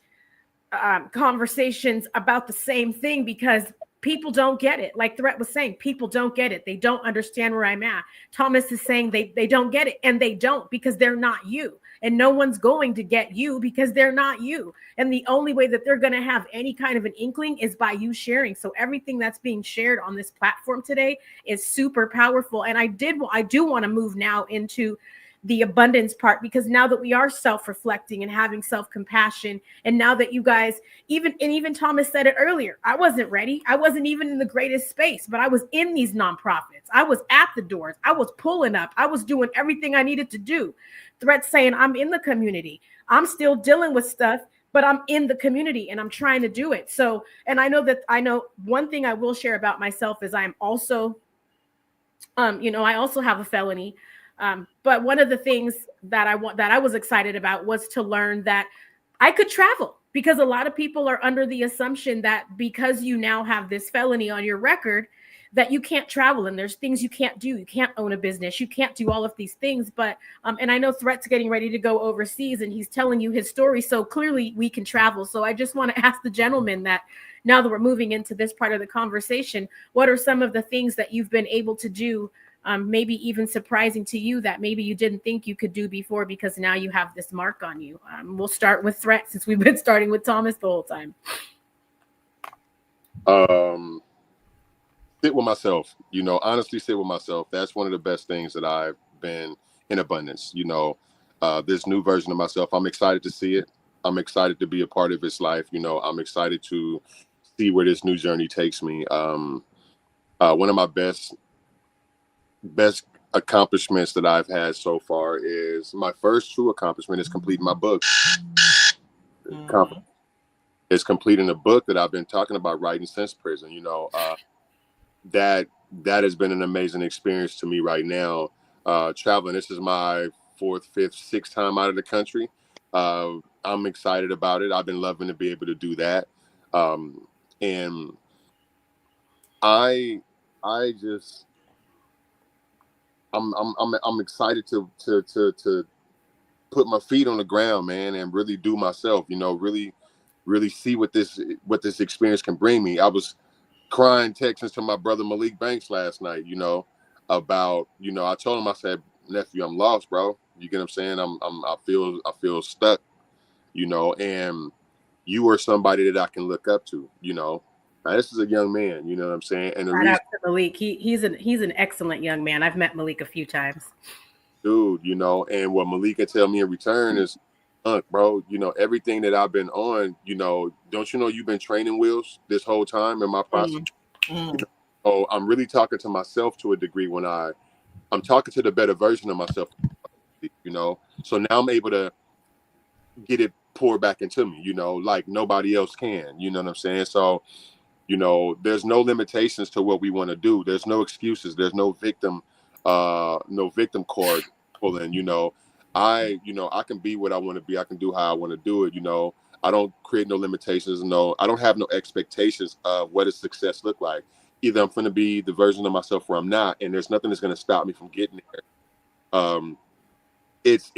conversations about the same thing, because people don't get it. Like Thrett was saying, people don't get it. They don't understand where I'm at. Thomas is saying they don't get it, and they don't, because they're not you. And no one's going to get you because they're not you. And the only way that they're going to have any kind of an inkling is by you sharing. So everything that's being shared on this platform today is super powerful. And I do want to move now into the abundance part, because now that we are self-reflecting and having self-compassion, and now that you guys, even Thomas said it earlier, I wasn't ready. I wasn't even in the greatest space, but I was in these nonprofits. I was at the doors. I was pulling up. I was doing everything I needed to do. Threat saying I'm in the community. I'm still dealing with stuff but I'm in the community and I'm trying to do it. So, and I know one thing I will share about myself is I'm also, I also have a felony. But one of the things that I was excited about was to learn that I could travel, because a lot of people are under the assumption that because you now have this felony on your record, that you can't travel and there's things you can't do. You can't own a business. You can't do all of these things. But, and I know Thrett's getting ready to go overseas and he's telling you his story. So clearly we can travel. So I just want to ask the gentleman that now that we're moving into this part of the conversation, what are some of the things that you've been able to do, maybe even surprising to you, that maybe you didn't think you could do before because now you have this mark on you? We'll start with Thrett, since we've been starting with Thomas the whole time. Sit with myself, honestly sit with myself. That's one of the best things that I've been in abundance. This new version of myself, I'm excited to see it. I'm excited to be a part of its life. I'm excited to see where this new journey takes me. One of my best accomplishments that I've had so far is my first true accomplishment is completing my book. It's completing a book that I've been talking about writing since prison. That has been an amazing experience to me right now. Traveling, this is my 4th, 5th, 6th time out of the country. I'm excited about it. I've been loving to be able to do that. And I'm excited to put my feet on the ground, man, and really do myself, really see what this experience can bring me. I was crying, texting to my brother Malik Banks last night, about, I told him, I said, nephew, I'm lost, bro. You get what I'm saying? I feel stuck, and you are somebody that I can look up to, Now, this is a young man, you know what I'm saying? And Shout out to Malik. He's an excellent young man. I've met Malik a few times. Dude, and what Malik can tell me in return is, bro, everything that I've been on, don't you know you've been training wheels this whole time in my process? So I'm really talking to myself to a degree when I'm talking to the better version of myself, So now I'm able to get it poured back into me, like nobody else can, you know what I'm saying? So, there's no limitations to what we want to do. There's no excuses. There's no victim card pulling, I can be what I want to be. I can do how I want to do it. I don't create no limitations. No, I don't have no expectations of what does success look like. Either I'm going to be the version of myself or I'm not, and there's nothing that's going to stop me from getting there. It's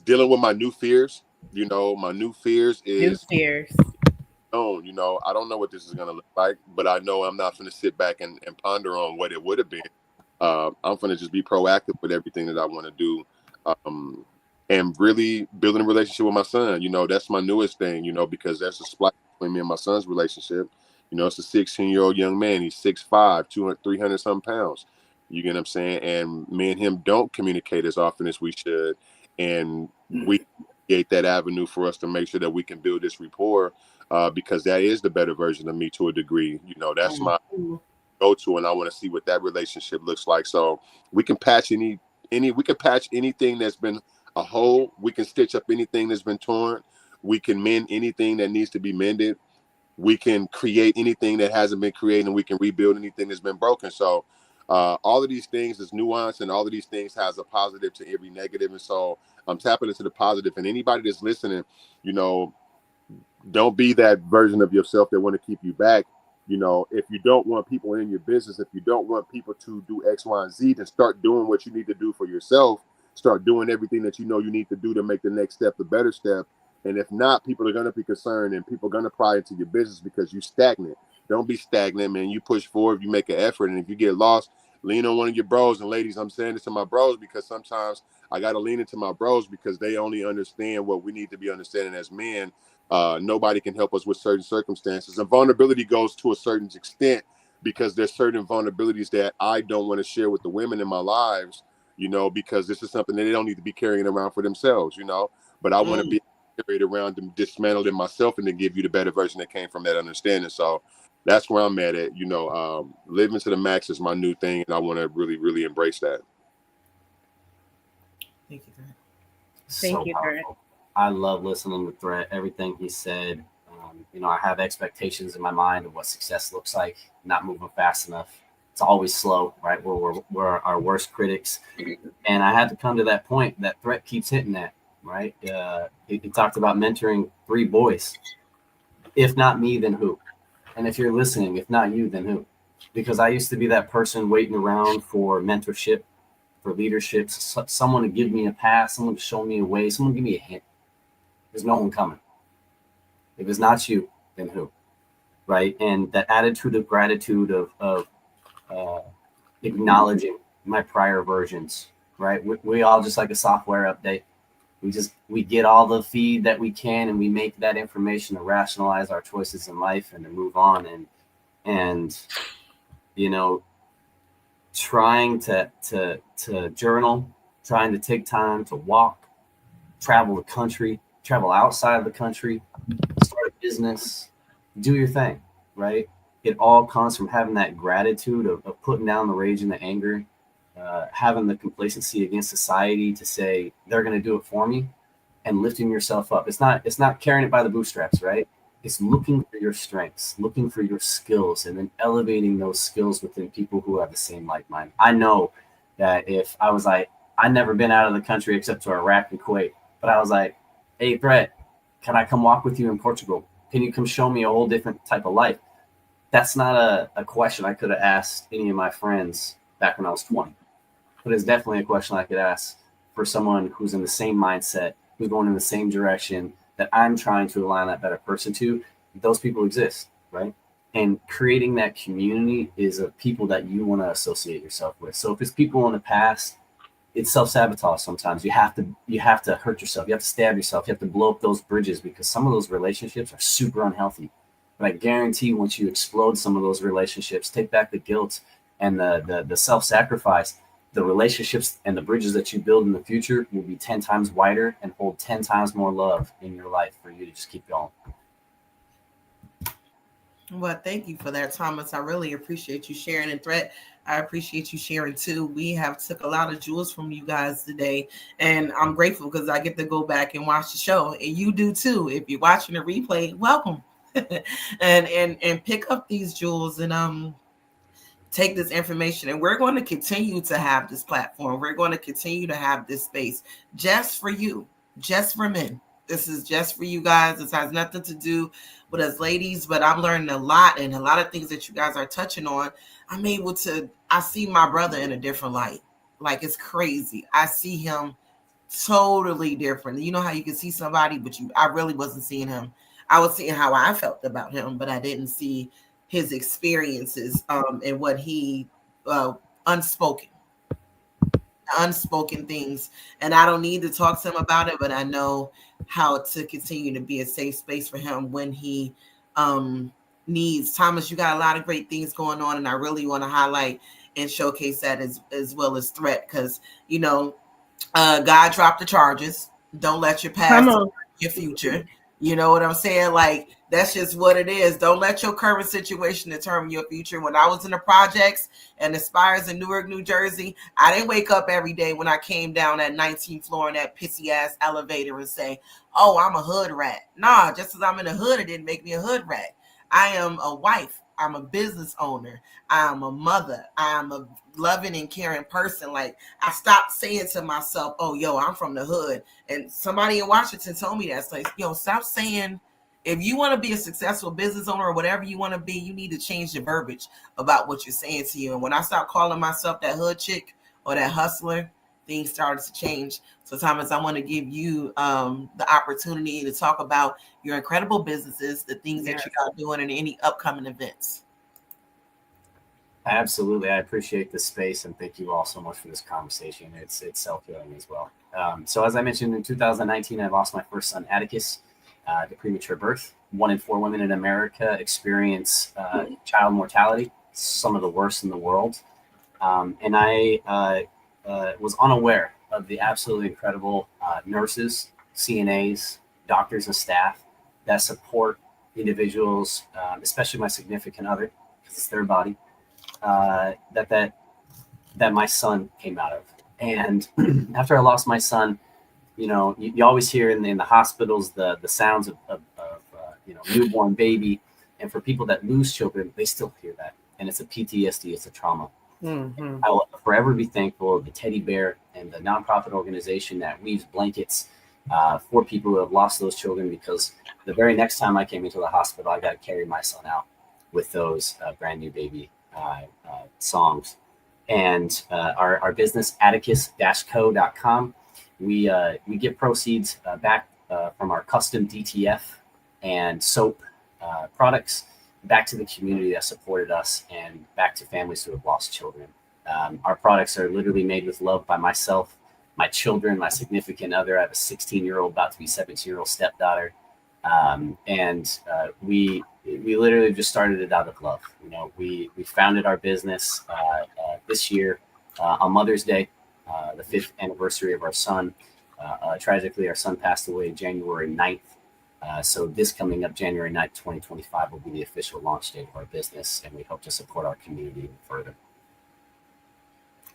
dealing with my new fears. My new fears is I don't know what this is going to look like, but I know I'm not going to sit back and ponder on what it would have been. I'm going to just be proactive with everything that I want to do. And really building a relationship with my son. That's my newest thing, because there's a splice between me and my son's relationship. It's a 16-year-old young man. He's 6'5", 300 some pounds. You get what I'm saying? And me and him don't communicate as often as we should. And we create that avenue for us to make sure that we can build this rapport, because that is the better version of me to a degree. That's my go-to, and I want to see what that relationship looks like. So we can patch anything that's been a hole. We can stitch up anything that's been torn. We can mend anything that needs to be mended. We can create anything that hasn't been created, and we can rebuild anything that's been broken. So all of these things is nuance, and all of these things has a positive to every negative. And so I'm tapping into the positive. And anybody that's listening, don't be that version of yourself that want to keep you back. If you don't want people in your business, if you don't want people to do X, Y, and Z, then start doing what you need to do for yourself. Start doing everything that you need to do to make the next step the better step. And if not, people are going to be concerned, and people are going to pry into your business because you're stagnant. Don't be stagnant, man. You push forward, you make an effort. And if you get lost, lean on one of your bros. And ladies, I'm saying this to my bros because sometimes I got to lean into my bros because they only understand what we need to be understanding as men. Nobody can help us with certain circumstances. And vulnerability goes to a certain extent because there's certain vulnerabilities that I don't want to share with the women in my lives, because this is something that they don't need to be carrying around for themselves, but I want to be carried around and dismantled in myself and then give you the better version that came from that understanding. So that's where I'm at. Living to the max is my new thing, and I want to really, really embrace that. Thank you, Thrett. Thank you, Thrett. I love listening to Thrett, everything he said. I have expectations in my mind of what success looks like, not moving fast enough. It's always slow, right? We're our worst critics. And I had to come to that point that Thrett keeps hitting at, right? He talked about mentoring 3 boys. If not me, then who? And if you're listening, if not you, then who? Because I used to be that person waiting around for mentorship, for leadership, someone to give me a pass, someone to show me a way, someone to give me a hint. There's no one coming. If it's not you, then who? Right? And that attitude of gratitude of acknowledging my prior versions, right? We all just like a software update. We get all the feed that we can, and we make that information to rationalize our choices in life and to move on. And trying to journal, trying to take time to walk, travel the country, travel outside of the country, start a business, do your thing, right? It all comes from having that gratitude of putting down the rage and the anger, having the complacency against society to say they're going to do it for me, and lifting yourself up. It's not carrying it by the bootstraps, right? It's looking for your strengths, looking for your skills, and then elevating those skills within people who have the same like mind. I know that if I was like, I've never been out of the country except to Iraq and Kuwait, but I was like, hey, Thrett, can I come walk with you in Portugal? Can you come show me a whole different type of life? That's not a question I could have asked any of my friends back when I was 20. But it's definitely a question I could ask for someone who's in the same mindset, who's going in the same direction that I'm trying to align that better person to. Those people exist, right? And creating that community is of people that you want to associate yourself with. So if it's people in the past, it's self-sabotage sometimes. You have to hurt yourself. You have to stab yourself. You have to blow up those bridges, because some of those relationships are super unhealthy. But I guarantee once you explode some of those relationships, take back the guilt and the self-sacrifice, the relationships and the bridges that you build in the future will be 10 times wider and hold 10 times more love in your life for you to just keep going. Well, thank you for that, Thomas. I really appreciate you sharing. And Thrett, I appreciate you sharing too. We have took a lot of jewels from you guys today, and I'm grateful because I get to go back and watch the show, and you do too. If you're watching the replay, welcome. and pick up these jewels and take this information. And we're going to continue to have this platform. We're going to continue to have this space just for you, just for men. This is just for you guys. This has nothing to do with us ladies, but I'm learning a lot, and a lot of things that you guys are touching on. I see my brother in a different light. Like, it's crazy. I see him totally different. You know how you can see somebody, but I really wasn't seeing him. I was seeing how I felt about him, but I didn't see his experiences and what he unspoken things. And I don't need to talk to him about it, but I know how to continue to be a safe space for him when he needs. Thomas, you got a lot of great things going on, and I really want to highlight and showcase that as well as Thrett, because God dropped the charges. Don't let your past your future. You know what I'm saying? Like, that's just what it is. Don't let your current situation determine your future. When I was in the projects and the Spires in Newark, New Jersey, I didn't wake up every day when I came down that 19th floor in that pissy ass elevator and say, oh, I'm a hood rat. Nah, just as I'm in the hood, it didn't make me a hood rat. I am a wife. I'm a business owner. I'm a mother. I'm a loving and caring person. Like, I stopped saying to myself, oh, yo, I'm from the hood. And somebody in Washington told me that. It's like, yo, stop saying, if you want to be a successful business owner or whatever you want to be, you need to change the verbiage about what you're saying to you. And when I stopped calling myself that hood chick or that hustler, things started to change. So, Thomas, I want to give you the opportunity to talk about your incredible businesses, the things that you are doing, and any upcoming events. Absolutely. I appreciate the space, and thank you all so much for this conversation. It's self-healing as well. So as I mentioned, in 2019, I lost my first son, Atticus, to premature birth. 1 in 4 women in America experience child mortality, some of the worst in the world. And I was unaware of the absolutely incredible nurses, CNAs, doctors, and staff that support individuals, especially my significant other, because it's their body, that my son came out of. And after I lost my son, you always hear in the hospitals the sounds of newborn baby, and for people that lose children, they still hear that, and it's a PTSD, it's a trauma. Mm-hmm. I will forever be thankful of the teddy bear and the nonprofit organization that weaves blankets for people who have lost those children, because the very next time I came into the hospital, I got to carry my son out with those brand new baby songs. And our business, atticus-co.com, we get proceeds back from our custom DTF and soap products back to the community that supported us and back to families who have lost children. Our products are literally made with love by myself, my children, my significant other. I have a 16-year-old, about to be 17-year-old stepdaughter. And we literally just started it out of love. We founded our business this year on Mother's Day, the 5th anniversary of our son. Tragically, our son passed away January 9th. So this coming up January 9th, 2025 will be the official launch date of our business, and we hope to support our community even further.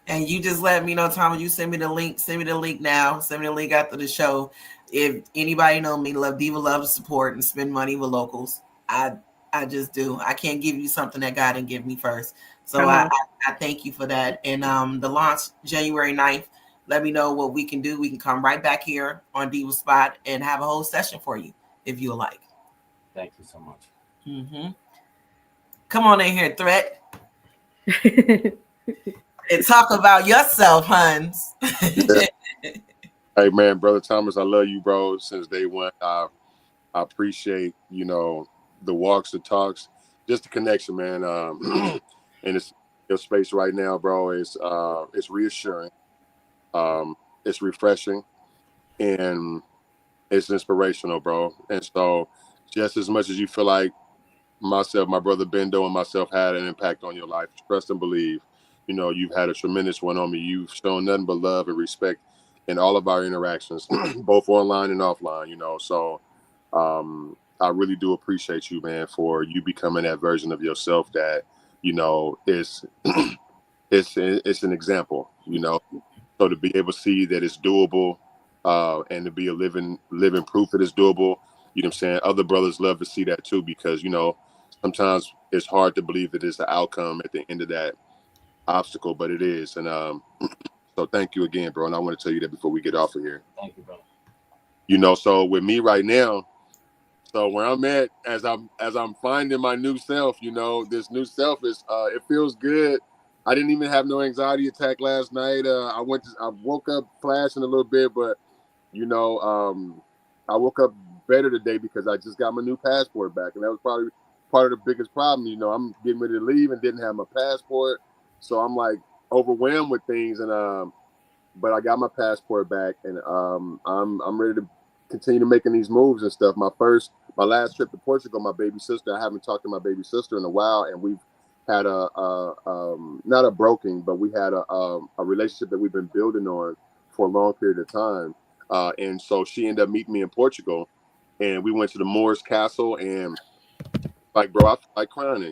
And you just let me know, Thomas, you send me the link now. Send me the link after the show. If anybody know me, Diva loves to support and spend money with locals. I just do. I can't give you something that God didn't give me first. So I thank you for that. And the launch January 9th, let me know what we can do. We can come right back here on Diva Spot and have a whole session for you if you like. Thank you so much. Mm-hmm. Come on in here, Thrett. And talk about yourself, Huns. Hey, man, Brother Thomas, I love you, bro. Since day one, I appreciate, the walks, the talks, just the connection, man. And it's your space right now, bro. It's reassuring. It's refreshing, and it's inspirational, bro. And so just as much as you feel like myself, my brother Bendo, and myself had an impact on your life, trust and believe, you've had a tremendous one on me. You've shown nothing but love and respect in all of our interactions, both online and offline, So I really do appreciate you, man, for you becoming that version of yourself that, is it's an example, So to be able to see that it's doable, and to be a living proof that it's doable, you know what I'm saying? Other brothers love to see that too, because, sometimes it's hard to believe that it's the outcome at the end of that obstacle, but it is. And so thank you again, bro. And I want to tell you that before we get off of here. Thank you, bro. So with me right now, so where I'm at, as I'm finding my new self, this new self is it feels good. I didn't even have no anxiety attack last night. I woke up flashing a little bit, but I woke up better today because I just got my new passport back, and that was probably part of the biggest problem. I'm getting ready to leave and didn't have my passport, so I'm like overwhelmed with things. And but I got my passport back, and I'm ready to continue making these moves and stuff. My last trip to Portugal, my baby sister. I haven't talked to my baby sister in a while, and we've had not a broken, but we had a relationship that we've been building on for a long period of time. And so she ended up meeting me in Portugal, and we went to the Moorish Castle, and like, bro, I feel like crying,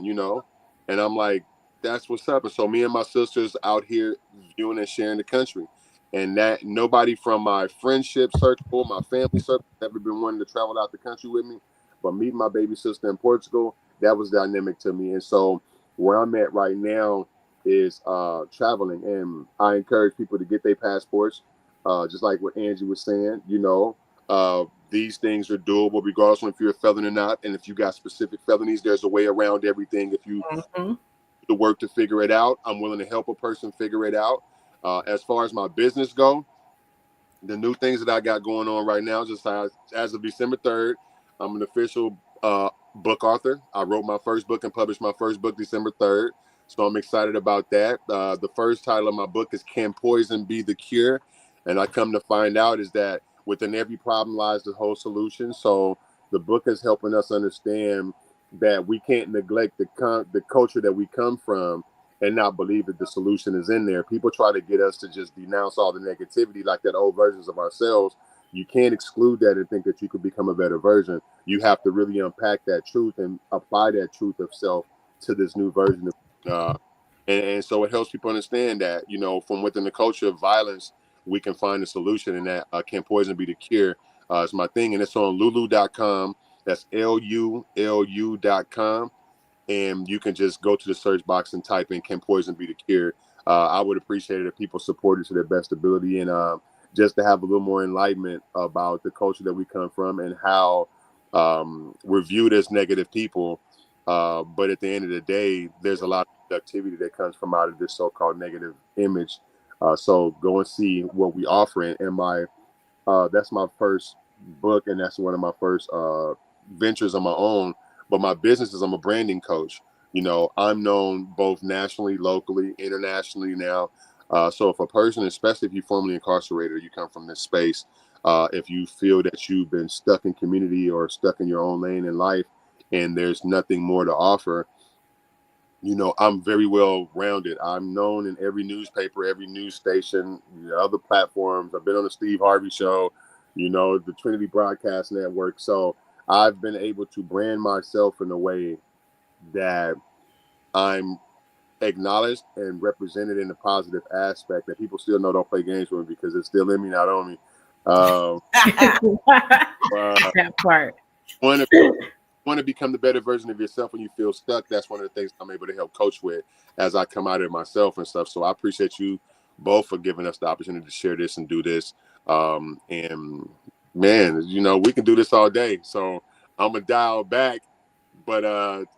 and I'm like, that's what's up. And so me and my sisters out here viewing and sharing the country, and that nobody from my friendship circle, my family circle, ever been wanting to travel out the country with me, but meeting my baby sister in Portugal, that was dynamic to me. And so where I'm at right now is traveling, and I encourage people to get their passports, just like what Angie was saying. These things are doable regardless of if you're a felon or not, and if you got specific felonies, there's a way around everything. If you do the work to figure it out, I'm willing to help a person figure it out. As far as my business go, the new things that I got going on right now, just as of December 3rd, I'm an official book author. I wrote my first book and published my first book December 3rd. So I'm excited about that. The first title of my book is Can Poison Be the Cure? And I come to find out is that within every problem lies the whole solution. So the book is helping us understand that we can't neglect the culture that we come from and not believe that the solution is in there. People try to get us to just denounce all the negativity, like that old versions of ourselves. You can't exclude that and think that you could become a better version. You have to really unpack that truth and apply that truth of self to this new version of and so it helps people understand that, from within the culture of violence, we can find a solution, and that Can Poison Be the Cure is my thing, and it's on lulu.com. That's LULU.com, and you can just go to the search box and type in Can Poison Be the Cure. I would appreciate it if people supported to their best ability, and just to have a little more enlightenment about the culture that we come from and how we're viewed as negative people. But at the end of the day, there's a lot of productivity that comes from out of this so-called negative image. So go and see what we offer. And that's my first book, and that's one of my first ventures on my own. But my business is I'm a branding coach. I'm known both nationally, locally, internationally now. So if a person, especially if you're formerly incarcerated or you come from this space, if you feel that you've been stuck in community or stuck in your own lane in life and there's nothing more to offer, I'm very well rounded. I'm known in every newspaper, every news station, other platforms. I've been on the Steve Harvey show, the Trinity Broadcast Network. So I've been able to brand myself in a way that I'm acknowledged and represented in a positive aspect, that people still know don't play games with me because it's still in me, not on me. That part. Want to become the better version of yourself when you feel stuck. That's one of the things I'm able to help coach with as I come out of myself and stuff. So I appreciate you both for giving us the opportunity to share this and do this. And man, we can do this all day. So I'm gonna dial back, but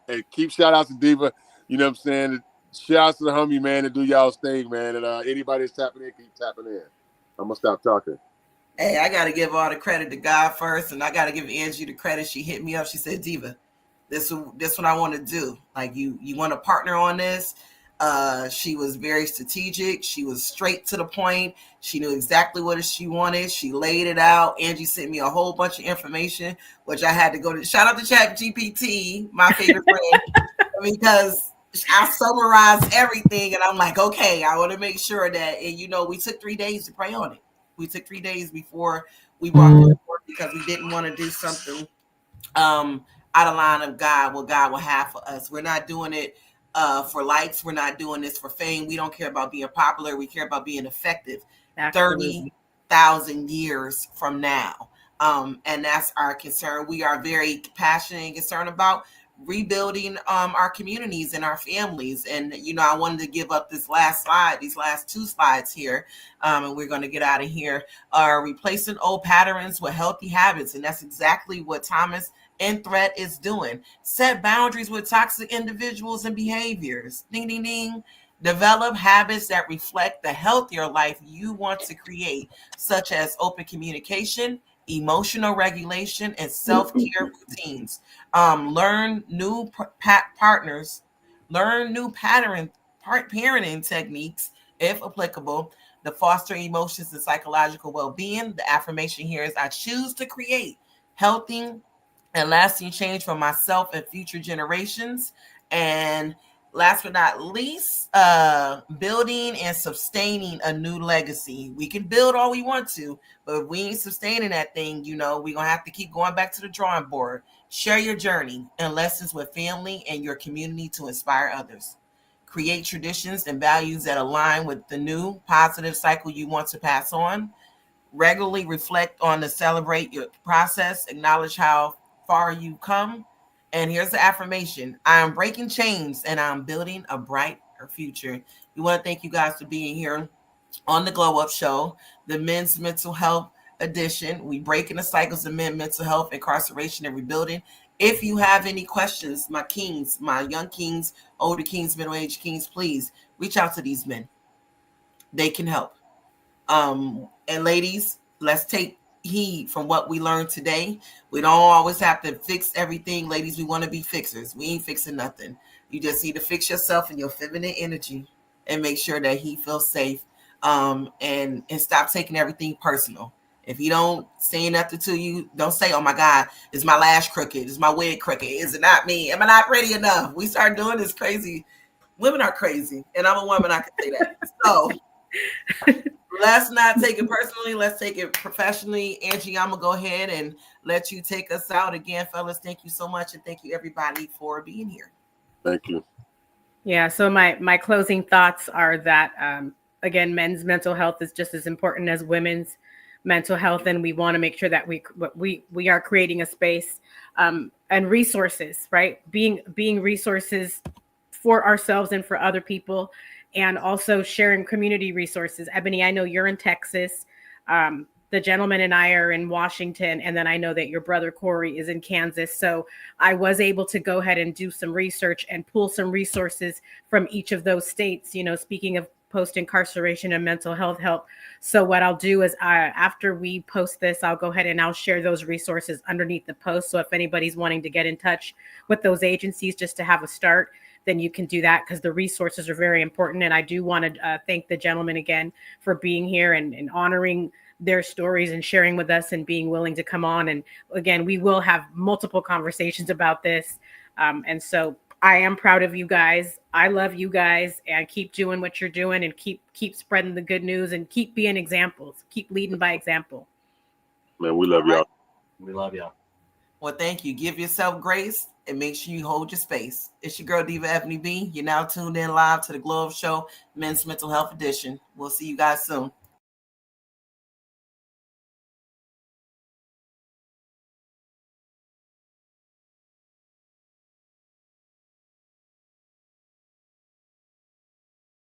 and keep shout outs to Diva. You know what I'm saying? Shout out to the homie, man, and do y'all's thing, man. And anybody that's tapping in, keep tapping in. I'm gonna stop talking. Hey, I got to give all the credit to God first, and I got to give Angie the credit. She hit me up. She said, Diva, this what I want to do. Like, you want to partner on this? She was very strategic. She was straight to the point. She knew exactly what she wanted. She laid it out. Angie sent me a whole bunch of information, which I had to go to. Shout out to ChatGPT, my favorite friend, because I summarized everything, and I'm like, okay, I want to make sure that, and we took 3 days to pray on it. We took 3 days before we brought it forward because we didn't want to do something out of line of God, what God will have for us. We're not doing it for likes. We're not doing this for fame. We don't care about being popular. We care about being effective. Absolutely. 30,000 years from now. And that's our concern. We are very passionate and concerned about rebuilding our communities and our families. And I wanted to give up this last slide, these last 2 slides here, and we're going to get out of here. Replacing old patterns with healthy habits, and that's exactly what Thomas and Thrett is doing. Set boundaries with toxic individuals and behaviors. Ding ding ding. Develop habits that reflect the healthier life you want to create, such as open communication, emotional regulation, and self-care routines. Learn new partners, learn new parenting techniques, if applicable, to foster emotions and psychological well-being. The affirmation here is, I choose to create healthy and lasting change for myself and future generations. And last but not least, building and sustaining a new legacy. We can build all we want to, but if we ain't sustaining that thing, we're going to have to keep going back to the drawing board. Share your journey and lessons with family and your community to inspire others. Create traditions and values that align with the new positive cycle you want to pass on. Regularly reflect on and celebrate your process. Acknowledge how far you come. And here's the affirmation. I am breaking chains and I'm building a brighter future. We want to thank you guys for being here on the Glow Up Show, the Men's Mental Health Edition. We breaking the cycles of men, mental health, incarceration, and rebuilding. If you have any questions, my kings, my young kings, older kings, middle-aged kings, please reach out to these men. They can help. And ladies, let's take heed from what we learned today. We don't always have to fix everything. Ladies, we want to be fixers. We ain't fixing nothing. You just need to fix yourself and your feminine energy and make sure that he feels safe. And stop taking everything personal. If he don't say nothing to you, don't say, oh my God, is my lash crooked? Is my wig crooked? Is it not me? Am I not pretty enough? We start doing this crazy. Women are crazy. And I'm a woman, I can say that. So let's not take it personally. Let's take it professionally. Angie, I'm going to go ahead and let you take us out. Again, fellas, thank you so much. And thank you, everybody, for being here. Thank you. Yeah. So my closing thoughts are that, again, men's mental health is just as important as women's mental health, and we want to make sure that we are creating a space and resources, right? Being resources for ourselves and for other people, and also sharing community resources. Ebony, I know you're in Texas. The gentleman and I are in Washington, and then I know that your brother Corie is in Kansas. So I was able to go ahead and do some research and pull some resources from each of those states, speaking of post-incarceration and mental health help. So what I'll do is after we post this, I'll go ahead and I'll share those resources underneath the post. So if anybody's wanting to get in touch with those agencies just to have a start, then you can do that, because the resources are very important. And I do want to thank the gentleman again for being here and honoring their stories and sharing with us and being willing to come on. And again, we will have multiple conversations about this. And so I am proud of you guys. I love you guys, and keep doing what you're doing, and keep spreading the good news, and keep being examples. Keep leading by example. Man, we love y'all. We love y'all. Well, thank you. Give yourself grace and make sure you hold your space. It's your girl, Diva Ebony B. You're now tuned in live to the Glow Up Show, Men's Mental Health Edition. We'll see you guys soon.